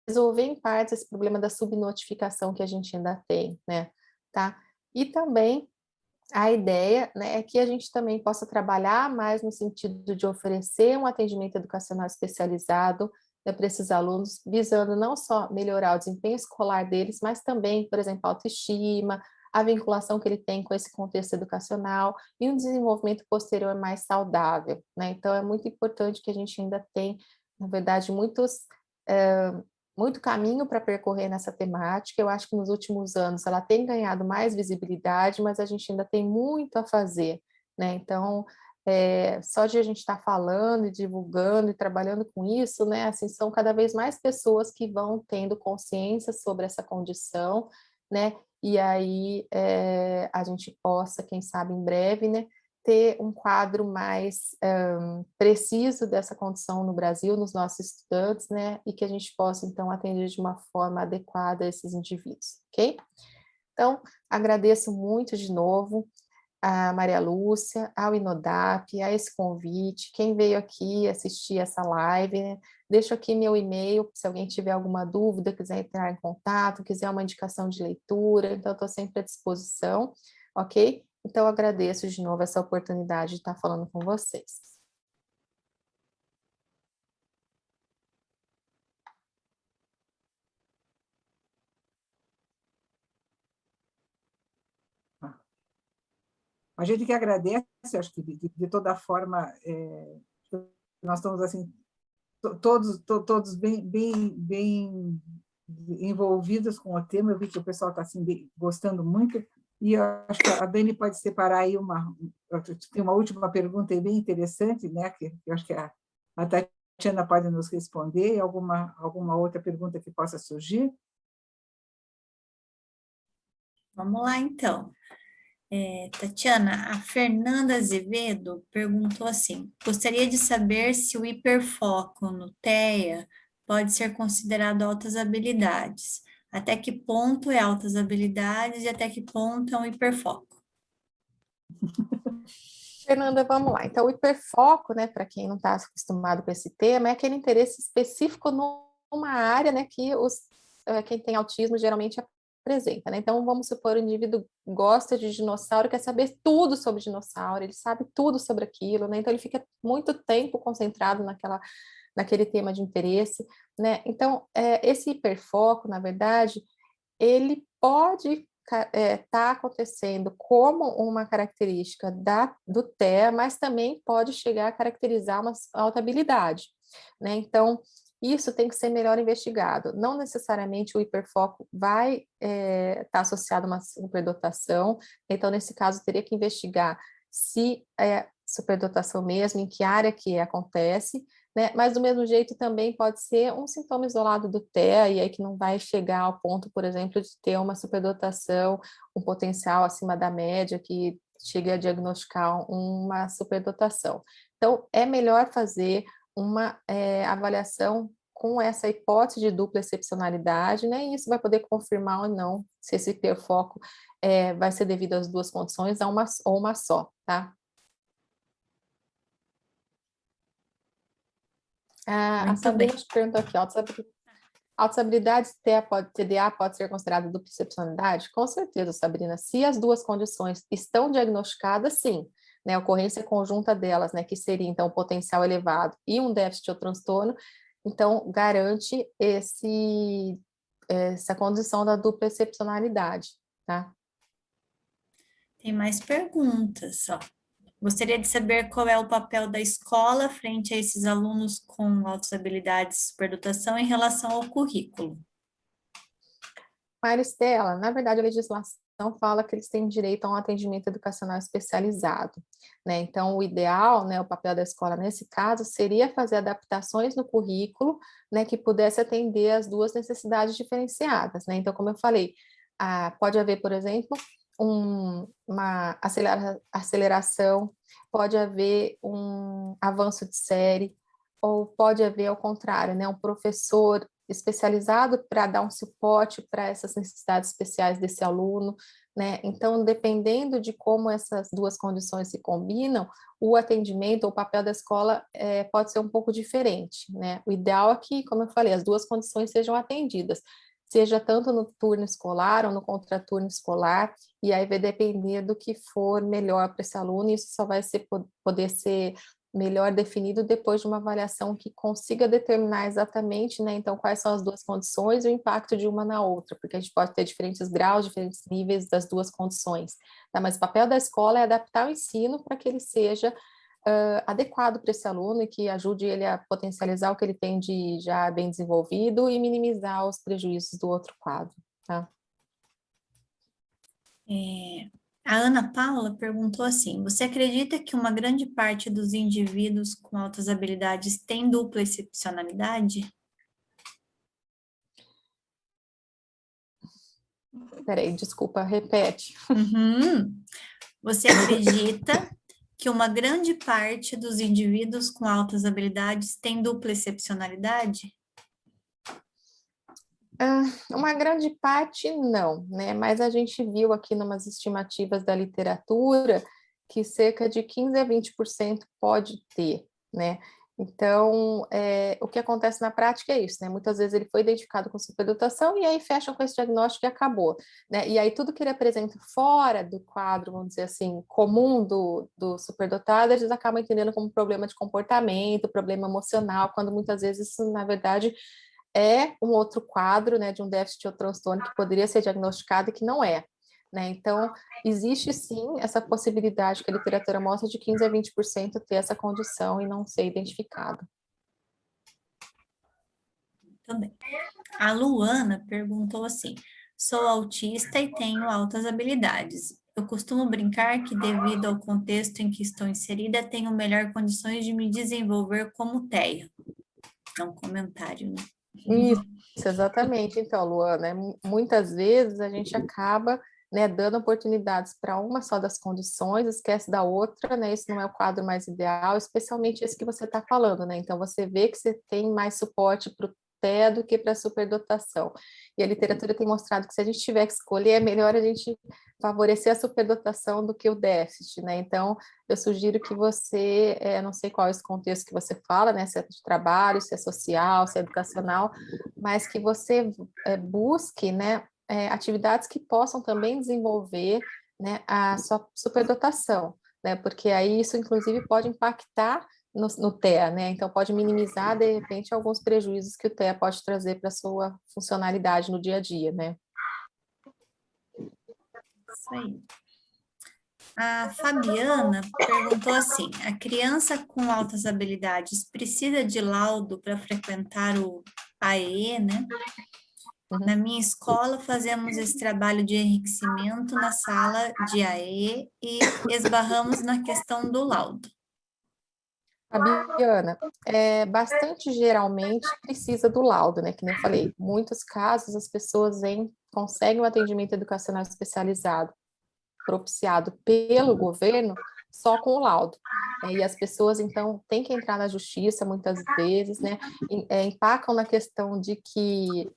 resolver em partes esse problema da subnotificação que a gente ainda tem, né, tá? E também a ideia, né, é que a gente também possa trabalhar mais no sentido de oferecer um atendimento educacional especializado, né, para esses alunos, visando não só melhorar o desempenho escolar deles, mas também, por exemplo, a autoestima, a vinculação que ele tem com esse contexto educacional e um desenvolvimento posterior mais saudável, né? Então, é muito importante que a gente ainda tem, na verdade, muito caminho para percorrer nessa temática. Eu acho que nos últimos anos ela tem ganhado mais visibilidade, mas a gente ainda tem muito a fazer, né? Então, só de a gente estar falando e divulgando e trabalhando com isso, né? Assim, são cada vez mais pessoas que vão tendo consciência sobre essa condição, né? E aí a gente possa, quem sabe em breve, né? ter um quadro mais preciso dessa condição no Brasil, nos nossos estudantes, né, e que a gente possa, então, atender de uma forma adequada a esses indivíduos, ok? Então, agradeço muito de novo a Maria Lúcia, ao Inodap, a esse convite, quem veio aqui assistir essa live, né? Deixo aqui meu e-mail, se alguém tiver alguma dúvida, quiser entrar em contato, quiser uma indicação de leitura, então estou sempre à disposição, ok? Então, agradeço de novo essa oportunidade de estar falando com vocês. A gente que agradece, acho que de toda forma, nós estamos assim, todos bem envolvidos com o tema. Eu vi que o pessoal está assim, gostando muito, e eu acho que a Dani pode separar aí tem uma última pergunta aí bem interessante, né, que eu acho que a Tatiana pode nos responder, alguma outra pergunta que possa surgir. Vamos lá, então. Tatiana, a Fernanda Azevedo perguntou assim: gostaria de saber se o hiperfoco no TEA pode ser considerado altas habilidades. Até que ponto é altas habilidades e até que ponto é um hiperfoco? Fernanda, vamos lá. Então, o hiperfoco, né, para quem não está acostumado com esse tema, é aquele interesse específico numa área, né, que quem tem autismo geralmente apresenta, né? Então, vamos supor, o indivíduo gosta de dinossauro, quer saber tudo sobre dinossauro, ele sabe tudo sobre aquilo, né? Então, ele fica muito tempo concentrado naquele tema de interesse, né? Então, esse hiperfoco, na verdade, ele pode estar acontecendo como uma característica do TEA, mas também pode chegar a caracterizar uma alta habilidade, né? Então, isso tem que ser melhor investigado. Não necessariamente o hiperfoco vai estar associado a uma superdotação, então, nesse caso, teria que investigar se é superdotação mesmo, em que área que acontece, né? Mas do mesmo jeito também pode ser um sintoma isolado do TEA, e aí que não vai chegar ao ponto, por exemplo, de ter uma superdotação, um potencial acima da média, que chegue a diagnosticar uma superdotação. Então, é melhor fazer uma avaliação com essa hipótese de dupla excepcionalidade, né? E isso vai poder confirmar ou não se esse hiperfoco vai ser devido às duas condições ou uma só, tá? A Sabrina perguntou aqui, altas habilidades TDA pode ser considerado dupla excepcionalidade? Com certeza, Sabrina. Se as duas condições estão diagnosticadas, sim. Né, a ocorrência conjunta delas, né, que seria, então, o potencial elevado e um déficit ou transtorno, então, garante essa condição da dupla excepcionalidade, tá? Tem mais perguntas, ó. Gostaria de saber qual é o papel da escola frente a esses alunos com altas habilidades de superdotação em relação ao currículo. Maristela, na verdade, a legislação fala que eles têm direito a um atendimento educacional especializado, né? Então, o ideal, né, o papel da escola nesse caso seria fazer adaptações no currículo, né, que pudesse atender as duas necessidades diferenciadas, né? Então, como eu falei, pode haver, por exemplo, uma aceleração, pode haver um avanço de série, ou pode haver, ao contrário, né, um professor especializado para dar um suporte para essas necessidades especiais desse aluno, né? Então, dependendo de como essas duas condições se combinam, o atendimento, o papel da escola pode ser um pouco diferente, né? O ideal é que, como eu falei, as duas condições sejam atendidas, seja tanto no turno escolar ou no contraturno escolar, e aí vai depender do que for melhor para esse aluno, e isso só vai poder ser melhor definido depois de uma avaliação que consiga determinar exatamente, né, então, quais são as duas condições e o impacto de uma na outra, porque a gente pode ter diferentes graus, diferentes níveis das duas condições, tá? Mas o papel da escola é adaptar o ensino para que ele seja adequado para esse aluno e que ajude ele a potencializar o que ele tem de já bem desenvolvido e minimizar os prejuízos do outro quadro, tá? A Ana Paula perguntou assim: você acredita que uma grande parte dos indivíduos com altas habilidades tem dupla excepcionalidade? Peraí, desculpa, repete. Você acredita que uma grande parte dos indivíduos com altas habilidades tem dupla excepcionalidade? Uma grande parte não, né? Mas a gente viu aqui numas estimativas da literatura que cerca de 15 a 20% pode ter, né? Então, o que acontece na prática é isso, né? Muitas vezes ele foi identificado com superdotação e aí fecham com esse diagnóstico e acabou, né? E aí tudo que ele apresenta fora do quadro, vamos dizer assim, comum do superdotado, eles acabam entendendo como problema de comportamento, problema emocional, quando muitas vezes isso, na verdade, é um outro quadro, né, de um déficit ou transtorno que poderia ser diagnosticado e que não é, né? Então, existe sim essa possibilidade que a literatura mostra de 15 a 20% ter essa condição e não ser identificado. Também. A Luana perguntou assim: sou autista e tenho altas habilidades. Eu costumo brincar que, devido ao contexto em que estou inserida, tenho melhor condições de me desenvolver como TEA. É um comentário, né? Isso, exatamente. Então, Luana, muitas vezes a gente acaba, né, dando oportunidades para uma só das condições, esquece da outra, né? Esse não é o quadro mais ideal, especialmente esse que você está falando, né? Então, você vê que você tem mais suporte para o TEA do que para a superdotação. E a literatura tem mostrado que se a gente tiver que escolher, é melhor a gente favorecer a superdotação do que o déficit, né? Então, eu sugiro que você, não sei qual é esse contexto que você fala, né? Se é de trabalho, se é social, se é educacional, mas que você busque, né, atividades que possam também desenvolver, né, a sua superdotação, né? Porque aí isso, inclusive, pode impactar no TEA, né? Então, pode minimizar, de repente, alguns prejuízos que o TEA pode trazer para a sua funcionalidade no dia a dia, né? Isso aí. A Fabiana perguntou assim: a criança com altas habilidades precisa de laudo para frequentar o AE, né? Uhum. Na minha escola, fazemos esse trabalho de enriquecimento na sala de AE e esbarramos na questão do laudo. Fabiana, bastante geralmente precisa do laudo, né? Que nem eu falei, muitos casos as pessoas conseguem um atendimento educacional especializado propiciado pelo governo só com o laudo. E as pessoas, então, têm que entrar na justiça muitas vezes, né? Empacam na questão de que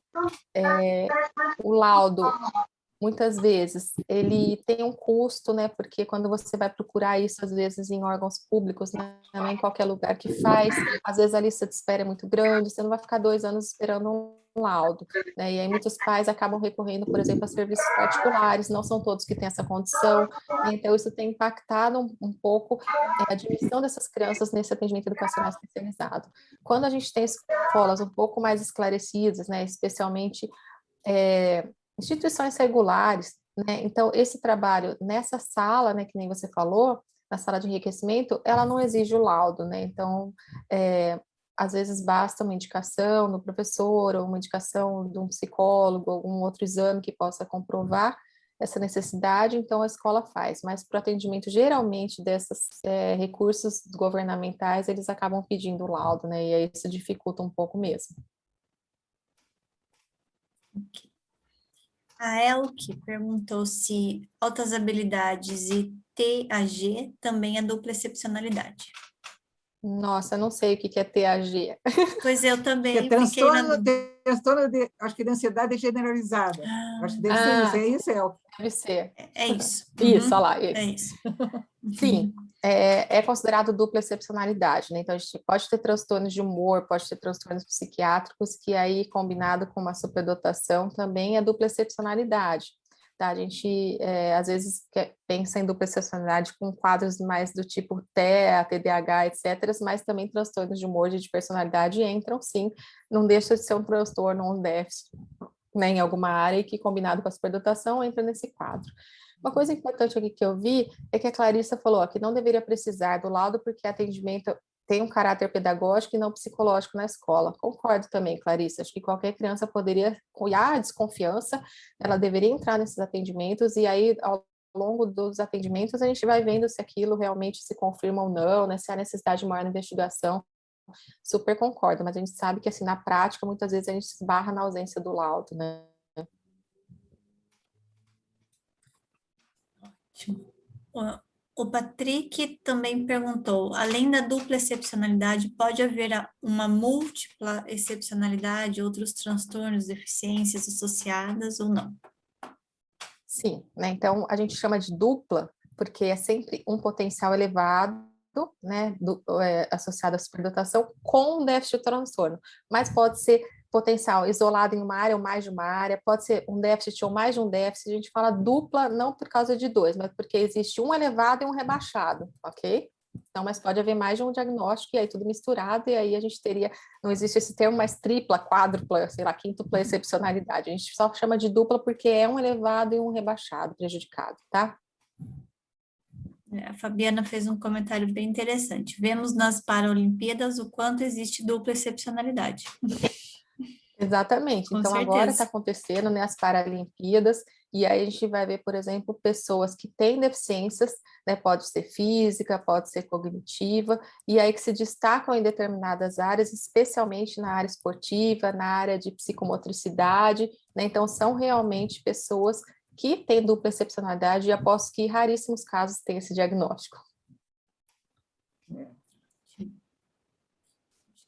o laudo muitas vezes ele tem um custo, né? Porque quando você vai procurar isso, às vezes, em órgãos públicos, né? Não é em qualquer lugar que faz, às vezes a lista de espera é muito grande, você não vai ficar 2 anos esperando um laudo, né? E aí muitos pais acabam recorrendo, por exemplo, a serviços particulares, não são todos que têm essa condição, né? Então isso tem impactado um pouco a admissão dessas crianças nesse atendimento educacional especializado. Quando a gente tem escolas um pouco mais esclarecidas, né? Especialmente instituições regulares, né? Então, esse trabalho nessa sala, né, que nem você falou, na sala de enriquecimento, ela não exige o laudo, né? Então, às vezes basta uma indicação do professor ou uma indicação de um psicólogo, algum outro exame que possa comprovar essa necessidade, então a escola faz. Mas para o atendimento, geralmente, desses recursos governamentais, eles acabam pedindo o laudo, né? E aí isso dificulta um pouco mesmo. Okay. A Elke perguntou se altas habilidades e TAG também é dupla excepcionalidade. Nossa, eu não sei o que é TAG. Pois eu também fiquei na transtorno de, acho que de ansiedade generalizada. Acho que deve ser isso, é isso, Elke. Deve ser. É isso. Isso, olha lá. É isso. Sim, é considerado dupla excepcionalidade, né? Então, a gente pode ter transtornos de humor, pode ter transtornos psiquiátricos, que aí, combinado com uma superdotação, também é dupla excepcionalidade. Tá? A gente, às vezes, pensa em dupla excepcionalidade com quadros mais do tipo TEA, TDAH, etc., mas também transtornos de humor e de personalidade entram, sim, não deixa de ser um transtorno ou um déficit, né, em alguma área e que, combinado com a superdotação, entra nesse quadro. Uma coisa importante aqui que eu vi é que a Clarissa falou ó, que não deveria precisar do laudo porque atendimento tem um caráter pedagógico e não psicológico na escola. Concordo também, Clarissa. Acho que qualquer criança poderia olhar a desconfiança, ela deveria entrar nesses atendimentos e aí, ao longo dos atendimentos, a gente vai vendo se aquilo realmente se confirma ou não, né, se há necessidade de maior investigação. Super concordo, mas a gente sabe que, assim, na prática, muitas vezes a gente esbarra na ausência do laudo, né? Ótimo. O Patrick também perguntou, além da dupla excepcionalidade, pode haver uma múltipla excepcionalidade, outros transtornos, deficiências associadas ou não? Sim, né? Então a gente chama de dupla porque é sempre um potencial elevado, né, associado à superdotação com um déficit ou transtorno, mas pode ser potencial isolado em uma área ou mais de uma área, pode ser um déficit ou mais de um déficit. A gente fala dupla não por causa de dois, mas porque existe um elevado e um rebaixado, ok? Então, mas pode haver mais de um diagnóstico e aí tudo misturado, e aí a gente teria, não existe esse termo, mas tripla, quádrupla, sei lá, quíntupla excepcionalidade. A gente só chama de dupla porque é um elevado e um rebaixado, prejudicado, tá? A Fabiana fez um comentário bem interessante. Vemos nas Paralimpíadas o quanto existe dupla excepcionalidade. Exatamente. Com Então, agora certeza. está acontecendo, né, as Paralimpíadas, e aí a gente vai ver, por exemplo, pessoas que têm deficiências, né, pode ser física, pode ser cognitiva, e aí que se destacam em determinadas áreas, especialmente na área esportiva, na área de psicomotricidade, né, então são realmente pessoas que têm dupla excepcionalidade, e aposto que em raríssimos casos tem esse diagnóstico.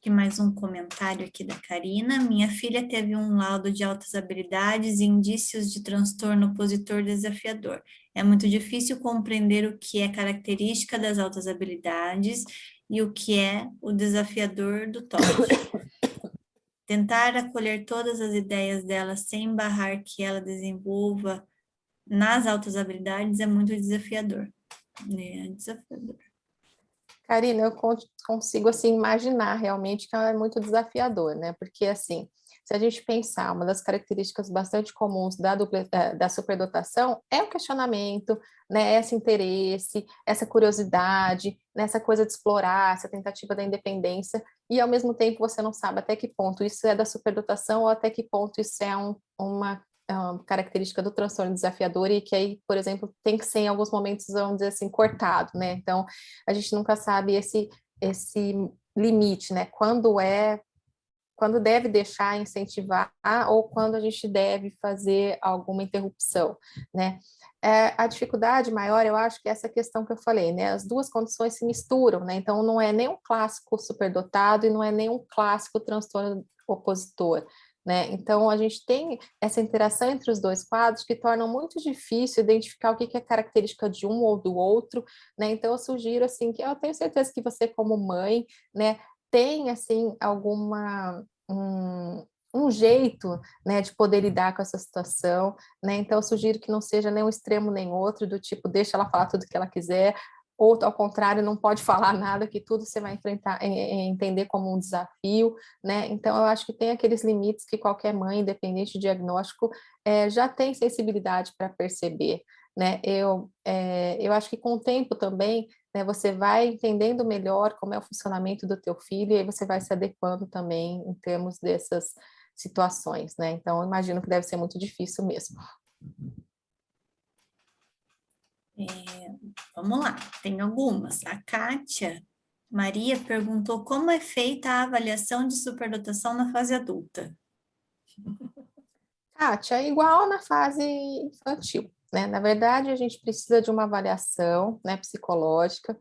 Que mais um comentário aqui da Karina. Minha filha teve um laudo de altas habilidades e indícios de transtorno opositor desafiador. É muito difícil compreender o que é característica das altas habilidades e o que é o desafiador do TOC. Tentar acolher todas as ideias dela sem barrar que ela desenvolva nas altas habilidades é muito desafiador. É desafiador. Karina, eu consigo assim imaginar realmente que ela é muito desafiador, né? Porque assim, se a gente pensar, uma das características bastante comuns da superdotação é o questionamento, né? Esse interesse, essa curiosidade, né? Essa coisa de explorar, essa tentativa da independência, e ao mesmo tempo você não sabe até que ponto isso é da superdotação ou até que ponto isso é uma característica do transtorno desafiador e que aí, por exemplo, tem que ser em alguns momentos, vamos dizer assim, cortado, né? Então, a gente nunca sabe esse limite, né? Quando deve deixar incentivar ou quando a gente deve fazer alguma interrupção, né? A dificuldade maior, eu acho que é essa questão que eu falei, né? As duas condições se misturam, né? Então, não é nem um clássico superdotado e não é nem um clássico transtorno opositor, né? Então, a gente tem essa interação entre os dois quadros que tornam muito difícil identificar o que é característica de um ou do outro, né? Então, eu sugiro, assim, que eu tenho certeza que você, como mãe, né, tem, assim, um jeito, né, de poder lidar com essa situação, né? Então, eu sugiro que não seja nem um extremo nem outro, do tipo, deixa ela falar tudo que ela quiser, ou ao contrário, não pode falar nada, que tudo você vai enfrentar, entender como um desafio, né? Então, eu acho que tem aqueles limites que qualquer mãe, independente do diagnóstico, já tem sensibilidade para perceber, né? Eu acho que com o tempo também, né, você vai entendendo melhor como é o funcionamento do teu filho e aí você vai se adequando também em termos dessas situações, né? Então, eu imagino que deve ser muito difícil mesmo. Vamos lá, tem algumas. A Kátia Maria perguntou como é feita a avaliação de superdotação na fase adulta. Kátia, é igual na fase infantil, né? Na verdade, a gente precisa de uma avaliação, né, psicológica,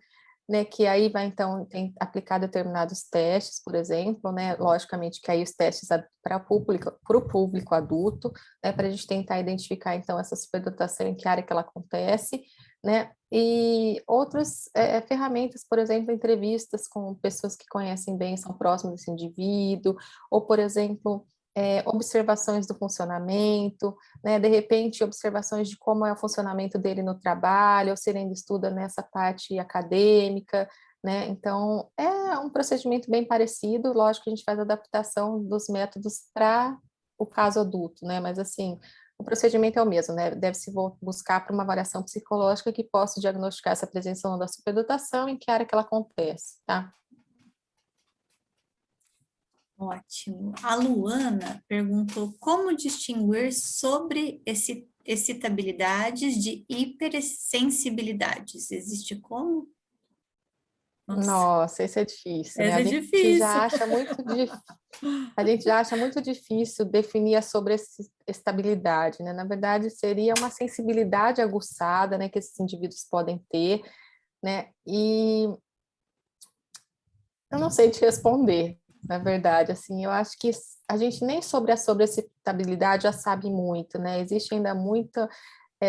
né, que aí vai, então, aplicar determinados testes, por exemplo, né, logicamente que aí os testes para o público adulto, né, para a gente tentar identificar, então, essa superdotação, em que área que ela acontece, né, e outras ferramentas, por exemplo, entrevistas com pessoas que conhecem bem, são próximas desse indivíduo, ou, por exemplo, observações do funcionamento, né, de repente observações de como é o funcionamento dele no trabalho, ou se ele ainda estuda nessa parte acadêmica, né, então é um procedimento bem parecido, lógico que a gente faz adaptação dos métodos para o caso adulto, né, mas assim, o procedimento é o mesmo, né, deve-se buscar para uma avaliação psicológica que possa diagnosticar essa presença ou não da superdotação, em que área que ela acontece, tá? Ótimo. A Luana perguntou como distinguir sobre excitabilidades de hipersensibilidades. Existe como? Nossa, esse é difícil, né? Essa A é gente difícil. já acha muito a gente já acha muito difícil definir a estabilidade, né? Na verdade, seria uma sensibilidade aguçada, né, que esses indivíduos podem ter, né? E eu não sei te responder, na verdade, assim, eu acho que a gente nem sobre a sobreexcitabilidade já sabe muito, né? Existe ainda muita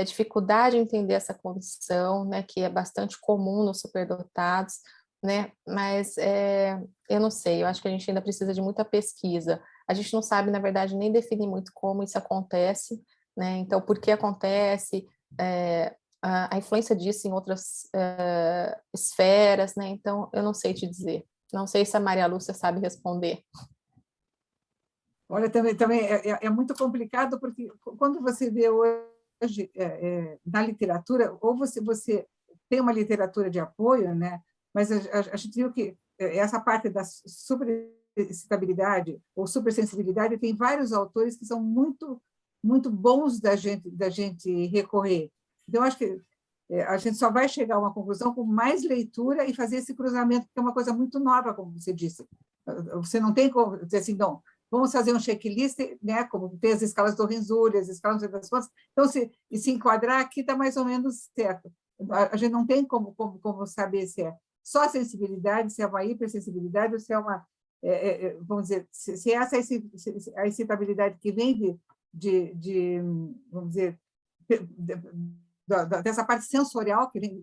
dificuldade em entender essa condição, né, que é bastante comum nos superdotados, né? Mas eu não sei, eu acho que a gente ainda precisa de muita pesquisa. A gente não sabe, na verdade, nem definir muito como isso acontece, né? Então, por que acontece? A influência disso em outras esferas, né? Então, eu não sei te dizer. Não sei se a Maria Lúcia sabe responder. Olha, também é muito complicado, porque quando você vê hoje na literatura, ou você tem uma literatura de apoio, né? Mas a gente viu que essa parte da superexcitabilidade ou supersensibilidade tem vários autores que são muito bons da gente recorrer. Então, acho que a gente só vai chegar a uma conclusão com mais leitura e fazer esse cruzamento, que é uma coisa muito nova, como você disse. Você não tem como dizer assim, não, vamos fazer um checklist, né, como tem as escalas do Renzulli, as escalas das contas, então, se enquadrar aqui, está mais ou menos certo. A gente não tem como saber se é só a sensibilidade, se é uma hipersensibilidade, ou se é uma, vamos dizer, se essa a excitabilidade que vem vamos dizer, dessa parte sensorial, que vem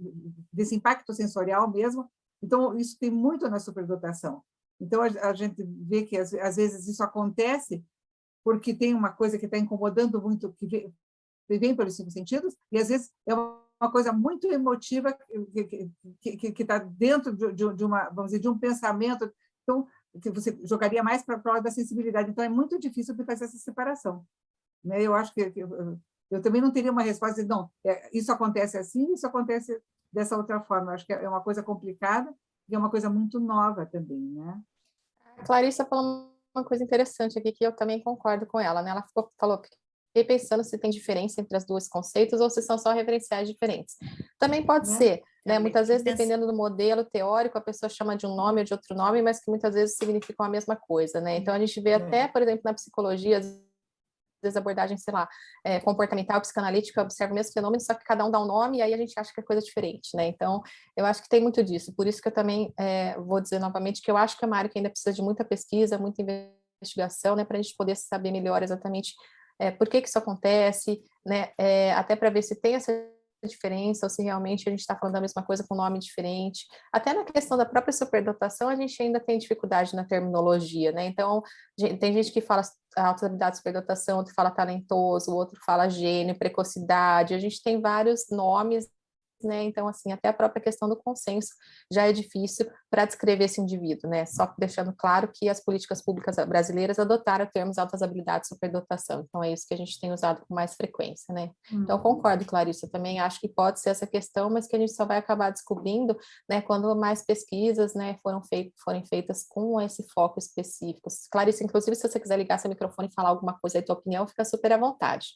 desse impacto sensorial mesmo. Então, isso tem muito na superdotação. Então, a gente vê que, às vezes, isso acontece porque tem uma coisa que está incomodando muito, que vem pelos 5 sentidos, e, às vezes, é uma coisa muito emotiva que está dentro de uma, vamos dizer, de um pensamento. Então, que você jogaria mais para a prova da sensibilidade. Então, é muito difícil de fazer essa separação, né? Eu acho que eu também não teria uma resposta de, não, isso acontece assim, isso acontece dessa outra forma. Eu acho que é uma coisa complicada e é uma coisa muito nova também, né? A Clarissa falou uma coisa interessante aqui, que eu também concordo com ela, né? Ela falou, fiquei pensando se tem diferença entre os dois conceitos ou se são só referenciais diferentes. Também pode ser, né? Muitas vezes, dependendo do modelo teórico, a pessoa chama de um nome ou de outro nome, mas que muitas vezes significam a mesma coisa, né? Então, a gente vê até, por exemplo, na psicologia, às vezes abordagem, sei lá, comportamental, psicanalítica, observa o mesmo fenômeno, só que cada um dá um nome e aí a gente acha que é coisa diferente, né? Então, eu acho que tem muito disso. Por isso que eu também vou dizer novamente que eu acho que é uma área que ainda precisa de muita pesquisa, muita investigação, né, para a gente poder saber melhor exatamente por que isso acontece, né? Até para ver se tem essa diferença ou se realmente a gente está falando da mesma coisa com nome diferente. Até na questão da própria superdotação, a gente ainda tem dificuldade na terminologia, né? Então, tem gente que fala autoridade de superdotação, outro fala talentoso, outro fala gênio, precocidade, a gente tem vários nomes, né? Então, assim, até a própria questão do consenso já é difícil para descrever esse indivíduo, né? Só deixando claro que as políticas públicas brasileiras adotaram termos altas habilidades e superdotação, então é isso que a gente tem usado com mais frequência, né? Então, concordo, Clarissa, também acho que pode ser essa questão, mas que a gente só vai acabar descobrindo, né, quando mais pesquisas, né, forem feitas com esse foco específico. Clarissa, inclusive, se você quiser ligar seu microfone e falar alguma coisa aí, tua opinião, fica super à vontade.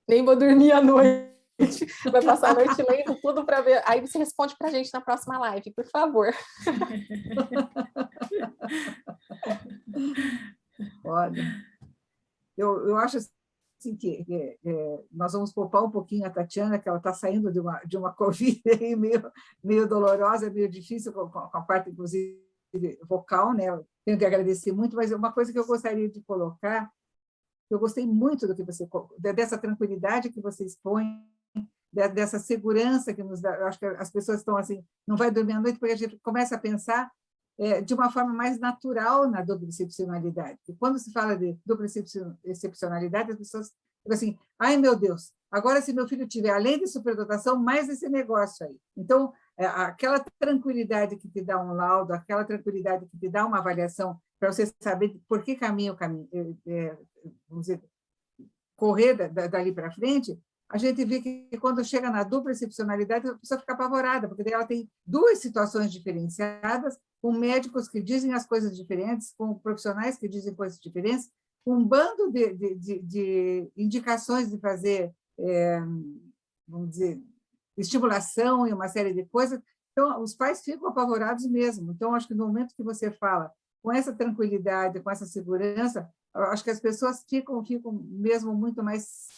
Nem vou dormir à noite. Vai passar a noite lendo tudo para ver. Aí você responde para a gente na próxima live, por favor. Olha, eu acho assim que nós vamos poupar um pouquinho a Tatiana, que ela está saindo de uma Covid aí meio dolorosa, meio difícil, com a parte, inclusive, vocal, né? Eu tenho que agradecer muito, mas uma coisa que eu gostaria de colocar, eu gostei muito do que você, dessa tranquilidade que você expõe, dessa segurança que nos dá. Eu acho que as pessoas estão assim, não vai dormir à noite, porque a gente começa a pensar de uma forma mais natural na dupla excepcionalidade. E quando se fala de dupla excepcionalidade, as pessoas ficam assim, ai meu Deus, agora se meu filho tiver, além de superdotação, mais esse negócio aí. Então, aquela tranquilidade que te dá um laudo, aquela tranquilidade que te dá uma avaliação, para você saber por que caminho, vamos dizer, correr dali para frente, a gente vê que quando chega na dupla excepcionalidade, a pessoa fica apavorada, porque daí ela tem duas situações diferenciadas, com médicos que dizem as coisas diferentes, com profissionais que dizem coisas diferentes, com um bando de indicações de fazer, vamos dizer, estimulação e uma série de coisas. Então, os pais ficam apavorados mesmo. Então, acho que no momento que você fala com essa tranquilidade, com essa segurança, acho que as pessoas ficam mesmo muito mais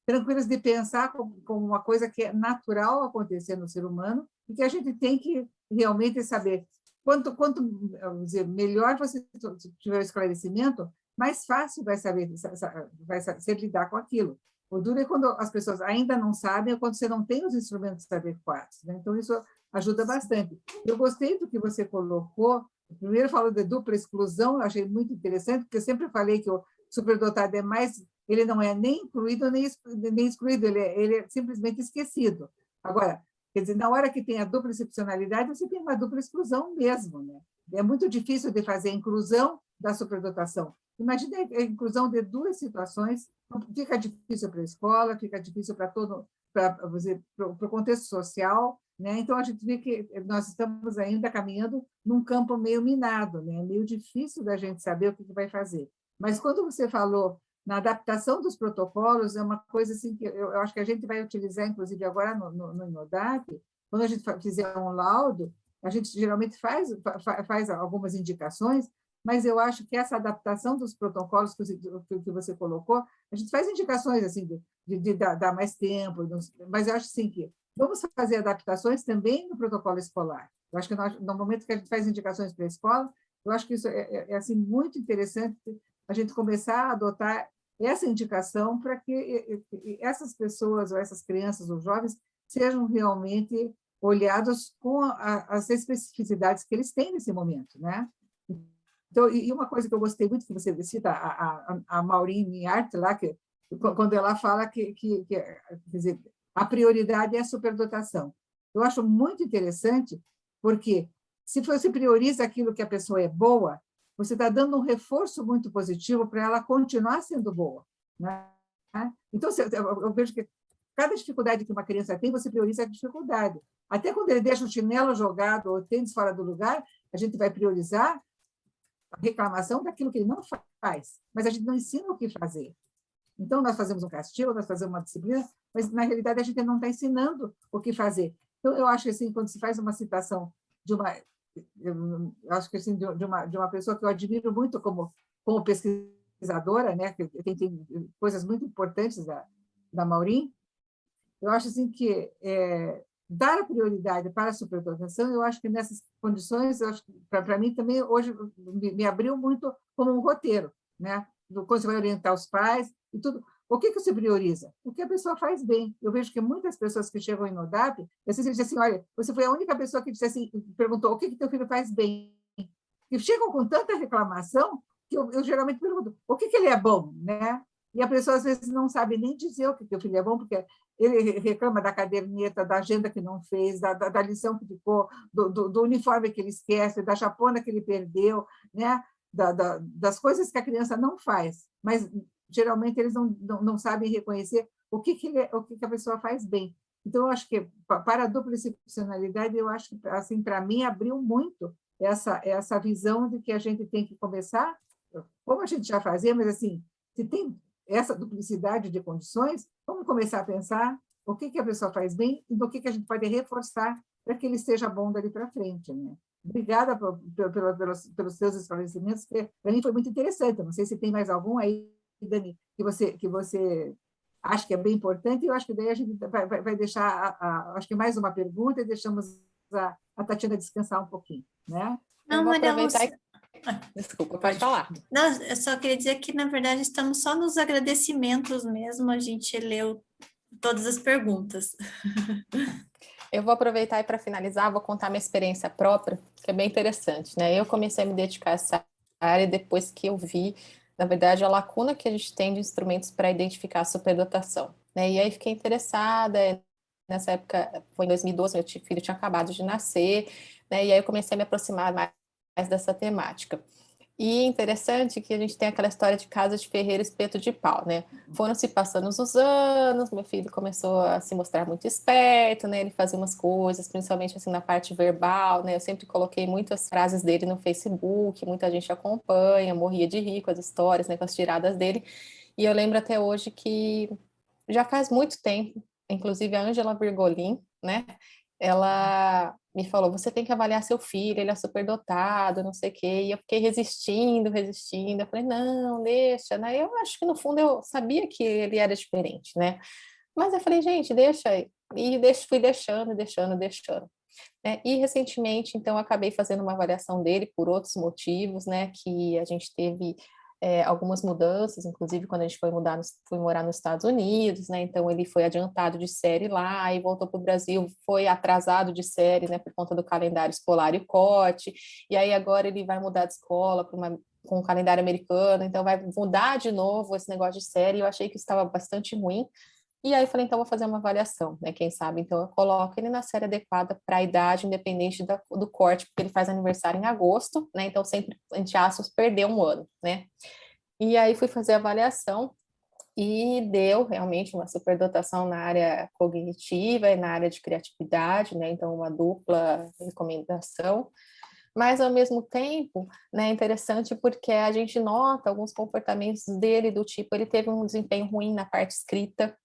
tranquilas de pensar como uma coisa que é natural acontecer no ser humano e que a gente tem que realmente saber. Quanto vamos dizer, melhor você tiver o esclarecimento, mais fácil vai ser lidar com aquilo. O duro é quando as pessoas ainda não sabem ou quando você não tem os instrumentos adequados, né? Então, isso ajuda bastante. Eu gostei do que você colocou. Primeiro falou de dupla exclusão, eu achei muito interessante, porque eu sempre falei que o superdotado é mais, ele não é nem incluído nem excluído, ele é simplesmente esquecido. Agora, quer dizer, na hora que tem a dupla excepcionalidade, você tem uma dupla exclusão mesmo, né? É muito difícil de fazer a inclusão da superdotação. Imagina a inclusão de duas situações, fica difícil para a escola, fica difícil para o contexto social, né? Então, a gente vê que nós estamos ainda caminhando num campo meio minado, né? Meio difícil da gente saber o que vai fazer. Mas quando você falou na adaptação dos protocolos, é uma coisa assim que eu acho que a gente vai utilizar, inclusive agora no INODAP, quando a gente fizer um laudo, a gente geralmente faz algumas indicações, mas eu acho que essa adaptação dos protocolos que você colocou, a gente faz indicações assim de dar mais tempo, mas eu acho assim que vamos fazer adaptações também no protocolo escolar. Eu acho que no momento que a gente faz indicações para a escola, eu acho que isso é assim, muito interessante a gente começar a adotar essa indicação para que essas pessoas, ou essas crianças, ou jovens, sejam realmente olhados com as especificidades que eles têm nesse momento, né? Então, e uma coisa que eu gostei muito, que você cita a Maureen Miart, lá, quando ela fala quer dizer, a prioridade é a superdotação. Eu acho muito interessante, porque se você prioriza aquilo que a pessoa é boa, você está dando um reforço muito positivo para ela continuar sendo boa, né? Então, eu vejo que cada dificuldade que uma criança tem, você prioriza a dificuldade. Até quando ele deixa o chinelo jogado ou o tênis fora do lugar, a gente vai priorizar a reclamação daquilo que ele não faz, mas a gente não ensina o que fazer. Então, nós fazemos um castigo, nós fazemos uma disciplina, mas, na realidade, a gente não está ensinando o que fazer. Então, eu acho que, assim, quando se faz uma citação de uma... Eu acho que, assim, de uma pessoa que eu admiro muito como pesquisadora, né, que tem coisas muito importantes da Maureen, eu acho, assim, que dar a prioridade para a superdotação, eu acho que nessas condições, para mim também, hoje, me abriu muito como um roteiro, né? Quando você vai orientar os pais e tudo. O que você prioriza? O que a pessoa faz bem. Eu vejo que muitas pessoas que chegam em INODAP, às vezes dizem assim, olha, você foi a única pessoa que disse assim, perguntou o que teu filho faz bem. E chegam com tanta reclamação que eu geralmente pergunto, o que ele é bom, né? E a pessoa, às vezes, não sabe nem dizer o que o filho é bom, porque ele reclama da caderneta, da agenda que não fez, da lição que ficou, do uniforme que ele esquece, da chapona que ele perdeu, né? Das coisas que a criança não faz, mas geralmente eles não sabem reconhecer o que a pessoa faz bem. Então, eu acho que para a dupla excepcionalidade, eu acho que, assim, para mim, abriu muito essa visão de que a gente tem que começar, como a gente já fazia, mas assim, se tem essa duplicidade de condições, vamos começar a pensar o que a pessoa faz bem e do que a gente pode reforçar para que ele esteja bom dali para frente, né? Obrigada pelos seus esclarecimentos, que para mim foi muito interessante. Não sei se tem mais algum aí, Dani, que você acha que é bem importante, e eu acho que daí a gente vai deixar, acho que mais uma pergunta, e deixamos a Tatiana descansar um pouquinho, né? Não, Eu vou Maria aproveitar Lúcia. Desculpa, pode falar. Não, eu só queria dizer que, na verdade, estamos só nos agradecimentos mesmo, a gente leu todas as perguntas. Eu vou aproveitar e para finalizar, vou contar minha experiência própria, que é bem interessante, né? Eu comecei a me dedicar a essa área depois que eu vi, na verdade, a lacuna que a gente tem de instrumentos para identificar a superdotação, né? E aí fiquei interessada, nessa época, foi em 2012, meu filho tinha acabado de nascer, né? E aí eu comecei a me aproximar mais dessa temática. E interessante que a gente tem aquela história de casa de ferreiro, espeto de pau, né? Foram se passando os anos, meu filho começou a se mostrar muito esperto, né? Ele fazia umas coisas, principalmente assim na parte verbal, né? Eu sempre coloquei muitas frases dele no Facebook, muita gente acompanha, morria de rir com as histórias, né? Com as tiradas dele. E eu lembro até hoje que já faz muito tempo, inclusive a Ângela Virgolin, né? ela me falou, você tem que avaliar seu filho, ele é superdotado, não sei o quê, e eu fiquei resistindo, eu falei, não, deixa, né, eu acho que no fundo eu sabia que ele era diferente, né, mas eu falei, gente, deixa, fui deixando, né, e recentemente, então, eu acabei fazendo uma avaliação dele por outros motivos, né, que a gente teve algumas mudanças, inclusive quando a gente foi morar nos Estados Unidos, né? Então ele foi adiantado de série lá e voltou para o Brasil, foi atrasado de série, né? Por conta do calendário escolar e o corte. E aí agora ele vai mudar de escola para com o calendário americano, então vai mudar de novo esse negócio de série. Eu achei que isso estava bastante ruim. E aí eu falei, então vou fazer uma avaliação, né? Quem sabe? Então eu coloco ele na série adequada para a idade, independente do corte, porque ele faz aniversário em agosto, né? Então sempre, entre aspas, perdeu um ano, né? E aí fui fazer a avaliação e deu realmente uma superdotação na área cognitiva e na área de criatividade, né? Então uma dupla recomendação. Mas ao mesmo tempo, né, é interessante porque a gente nota alguns comportamentos dele do tipo, ele teve um desempenho ruim na parte escrita,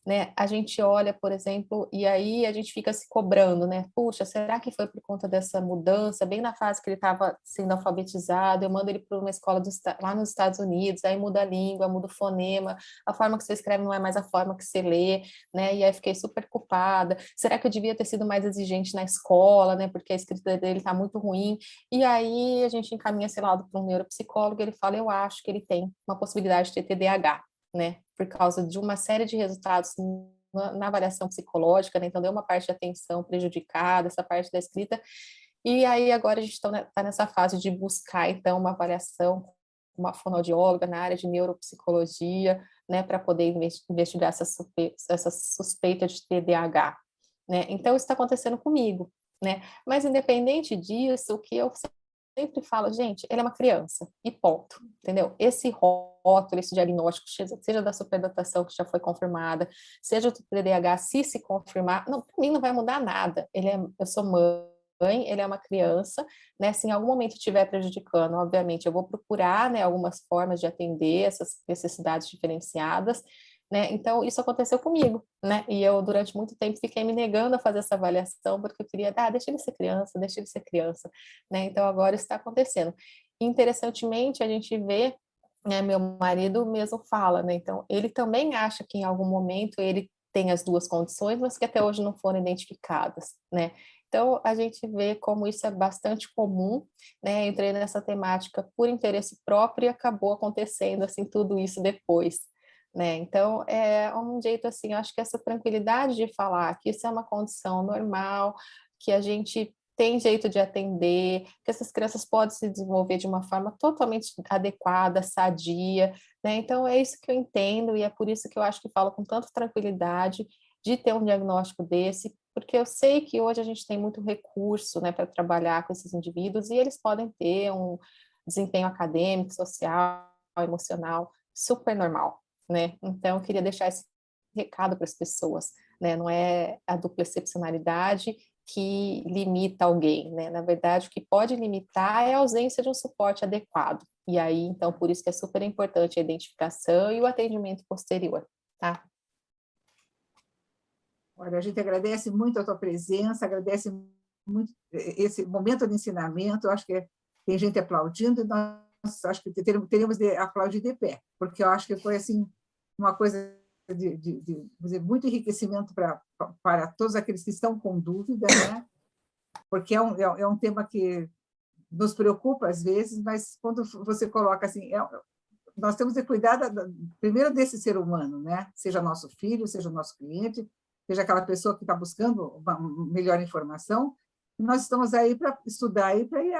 né? A gente olha, por exemplo, e aí a gente fica se cobrando, né? Puxa, será que foi por conta dessa mudança, bem na fase que ele estava sendo alfabetizado, eu mando ele para uma escola lá nos Estados Unidos, aí muda a língua, muda o fonema, a forma que você escreve não é mais a forma que você lê, né? E aí fiquei super culpada. Será que eu devia ter sido mais exigente na escola, né? Porque a escrita dele está muito ruim. E aí a gente encaminha esse lado para um neuropsicólogo, ele fala, eu acho que ele tem uma possibilidade de ter TDAH, né, por causa de uma série de resultados na avaliação psicológica, né, então deu uma parte de atenção prejudicada, essa parte da escrita, e aí agora a gente está nessa fase de buscar, então, uma avaliação, uma fonoaudióloga na área de neuropsicologia, né, para poder investigar essa suspeita de TDAH, né, então isso está acontecendo comigo, né, mas independente disso, o que eu sempre falo, gente, ele é uma criança, e ponto, entendeu? Esse rótulo, esse diagnóstico, seja da superdotação que já foi confirmada, seja do TDAH, se confirmar, não, para mim não vai mudar nada. Eu sou mãe, ele é uma criança, né? Se em algum momento estiver prejudicando, obviamente, eu vou procurar, né, algumas formas de atender essas necessidades diferenciadas, né? Então, isso aconteceu comigo, né? E eu, durante muito tempo, fiquei me negando a fazer essa avaliação, porque eu queria, deixa ele ser criança, né? Então, agora está acontecendo. Interessantemente, a gente vê, né, meu marido mesmo fala, né? Então, ele também acha que em algum momento ele tem as duas condições, mas que até hoje não foram identificadas, né? Então, a gente vê como isso é bastante comum, né? Eu entrei nessa temática por interesse próprio e acabou acontecendo, assim, tudo isso depois, né? Então, é um jeito, assim, eu acho que essa tranquilidade de falar que isso é uma condição normal, que a gente tem jeito de atender, que essas crianças podem se desenvolver de uma forma totalmente adequada, sadia, né? Então, é isso que eu entendo e é por isso que eu acho que falo com tanta tranquilidade de ter um diagnóstico desse, porque eu sei que hoje a gente tem muito recurso, né, para trabalhar com esses indivíduos e eles podem ter um desempenho acadêmico, social, emocional super normal, né? Então, eu queria deixar esse recado para as pessoas, né? Não é a dupla excepcionalidade que limita alguém, né? Na verdade, o que pode limitar é a ausência de um suporte adequado. E aí, então, por isso que é super importante a identificação e o atendimento posterior, tá? Olha, a gente agradece muito a tua presença, agradece muito esse momento de ensinamento. Eu acho que tem gente aplaudindo, e nós acho que teríamos de aplaudir de pé, porque eu acho que foi assim uma coisa dizer, muito enriquecimento para todos aqueles que estão com dúvida, né? Porque é um tema que nos preocupa às vezes, mas quando você coloca assim, nós temos de cuidar primeiro desse ser humano, né? Seja nosso filho, seja nosso cliente, seja aquela pessoa que está buscando uma melhor informação. E nós estamos aí para estudar e para ir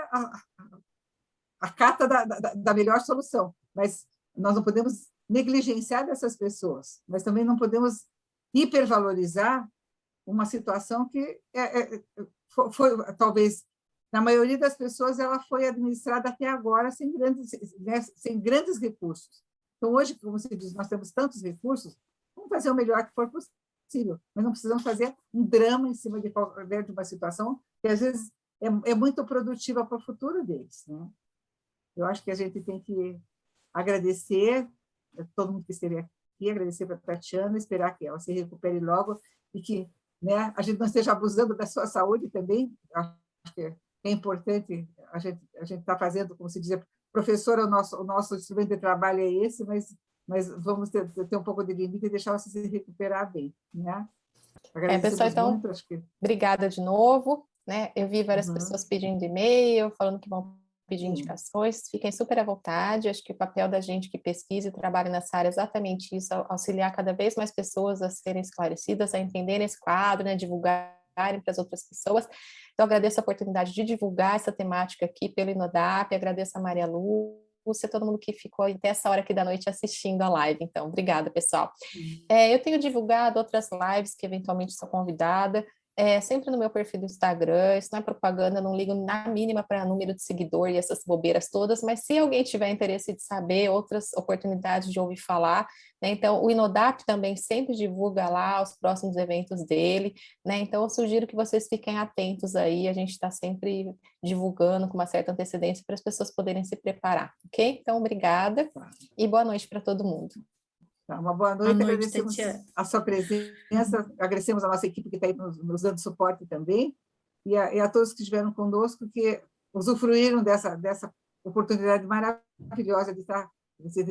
a cata da melhor solução. Mas nós não podemos negligenciar dessas pessoas, mas também não podemos hipervalorizar uma situação que foi talvez na maioria das pessoas ela foi administrada até agora sem grandes, né, sem grandes recursos. Então hoje, como você diz, nós temos tantos recursos, vamos fazer o melhor que for possível, mas não precisamos fazer um drama em cima de uma situação que às vezes é muito produtiva para o futuro deles, né? Eu acho que a gente tem que agradecer a todo mundo que esteve aqui, agradecer para a Tatiana, esperar que ela se recupere logo e que né, a gente não esteja abusando da sua saúde também. Acho que é importante a gente estar fazendo, como se diz, professor, o nosso instrumento de trabalho é esse, mas vamos ter um pouco de limite e deixar você se recuperar bem, né? Pessoal, então, muito, acho que... obrigada de novo, né? Eu vi várias Uhum. pessoas pedindo e-mail, falando que vão pedir Sim. indicações, fiquem super à vontade, acho que o papel da gente que pesquisa e trabalha nessa área é exatamente isso, auxiliar cada vez mais pessoas a serem esclarecidas, a entenderem esse quadro, né? Divulgarem para as outras pessoas. Então, agradeço a oportunidade de divulgar essa temática aqui pelo Inodap, agradeço a Maria Lúcia, todo mundo que ficou até essa hora aqui da noite assistindo a live. Então, obrigada, pessoal. Eu tenho divulgado outras lives que eventualmente sou convidada, sempre no meu perfil do Instagram, isso não é propaganda, não ligo na mínima para número de seguidor e essas bobeiras todas, mas se alguém tiver interesse de saber outras oportunidades de ouvir falar, né, então o Inodap também sempre divulga lá os próximos eventos dele, né, então eu sugiro que vocês fiquem atentos aí, a gente está sempre divulgando com uma certa antecedência para as pessoas poderem se preparar, ok? Então, obrigada e boa noite para todo mundo. Uma boa noite, Boa noite, agradecemos Tatiana. a sua presença, agradecemos a nossa equipe que está aí nos dando suporte também, e a todos que estiveram conosco, que usufruíram dessa oportunidade maravilhosa de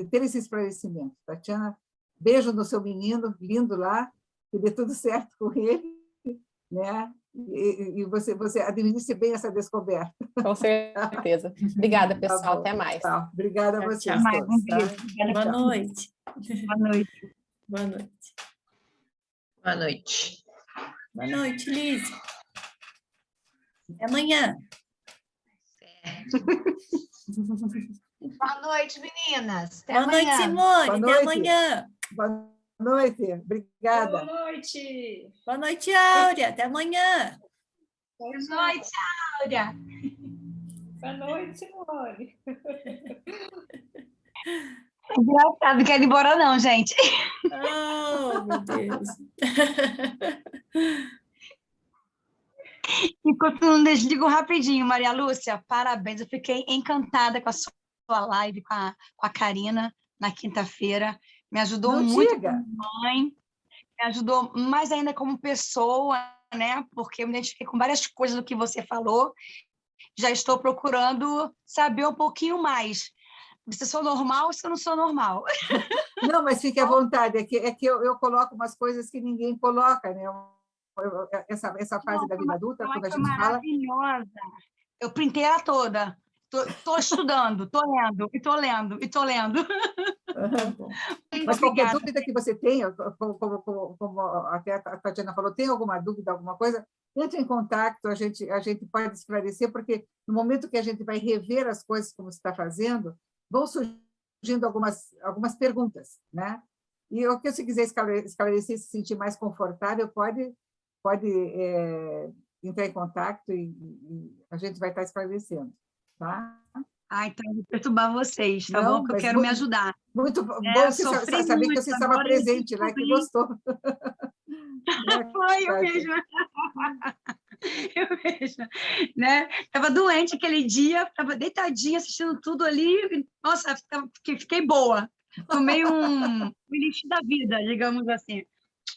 ter esse esclarecimento. Tatiana, beijo no seu menino, lindo lá, que dê tudo certo com ele, né? E você administre bem essa descoberta. Com certeza. Obrigada, pessoal. Tá bom. Até mais. Tá. Obrigada a Tchau, vocês tchau. todos. Tá? Boa noite. Boa noite. Boa noite. Boa noite. Boa noite, Liz. Até amanhã. Boa noite, meninas. Até Boa amanhã. noite, Simone. Boa Até noite. amanhã. Boa noite. Obrigada. Boa noite. Boa noite, Áurea. Até amanhã. Boa noite, Áurea. Boa noite, Simone. Engraçado, não quero ir embora não, gente. Oh, meu Deus. Enquanto não desligo rapidinho, Maria Lúcia, parabéns. Eu fiquei encantada com a sua live com a Karina na quinta-feira. Me ajudou Não muito diga. como mãe, me ajudou mais ainda como pessoa, né? Porque eu me identifiquei com várias coisas do que você falou. Já estou procurando saber um pouquinho mais. Se eu sou normal ou se eu não sou normal. Não, mas fique à vontade. É que eu coloco umas coisas que ninguém coloca, né? Essa fase da vida adulta, quando a gente fala... Maravilhosa. Eu printei ela toda. Estou estudando, estou lendo, e estou lendo, e estou lendo. Mas qualquer dúvida que você tenha, como até a Tatiana falou, tem alguma dúvida, alguma coisa, entre em contato, a gente pode esclarecer, porque no momento que a gente vai rever as coisas como você está fazendo, vão surgindo algumas perguntas, né? E o que você quiser esclarecer, se sentir mais confortável, pode entrar em contato e a gente vai estar esclarecendo, tá? Então eu vou perturbar vocês, tá Não, bom? Porque eu mas quero me ajudar. Muito bom você sofri saber muito, que você estava agora eu presente, né? Que descobri. gostou. Foi, eu mesma. Eu mesma, né? Estava doente aquele dia, estava deitadinha, assistindo tudo ali. Nossa, fiquei boa. Tomei um elixir da vida, digamos assim.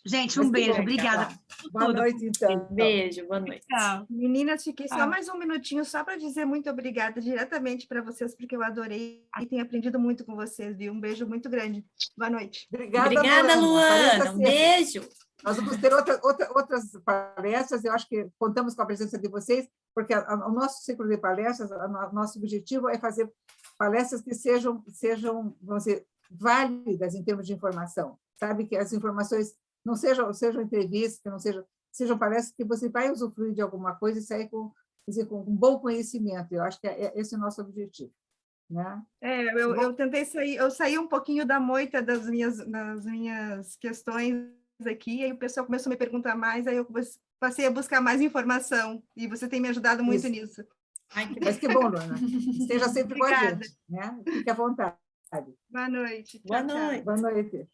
Gente, um beijo, obrigada. Boa noite, então. Beijo, boa noite. Tchau. Meninas, fiquei só Ah. mais um minutinho só para dizer muito obrigada diretamente para vocês, porque eu adorei e tenho aprendido muito com vocês, viu? Um beijo muito grande. Boa noite. Obrigada, Luana. Um beijo. Nós vamos ter outras palestras, eu acho que contamos com a presença de vocês, porque o nosso ciclo de palestras, o nosso objetivo é fazer palestras que sejam vamos dizer, válidas em termos de informação, sabe? Que as informações não sejam entrevistas, que não sejam palestras que você vai usufruir de alguma coisa e sair com um bom conhecimento. Eu acho que esse é o nosso objetivo, né? Eu tentei sair, eu saí um pouquinho da moita das minhas questões aqui, aí o pessoal começou a me perguntar mais, aí eu passei a buscar mais informação, e você tem me ajudado muito nisso. Mas que bom, Luana. Esteja sempre com a Obrigada. gente, né? Fique à vontade. Boa noite. Boa Tchau, tchau. noite. Boa noite.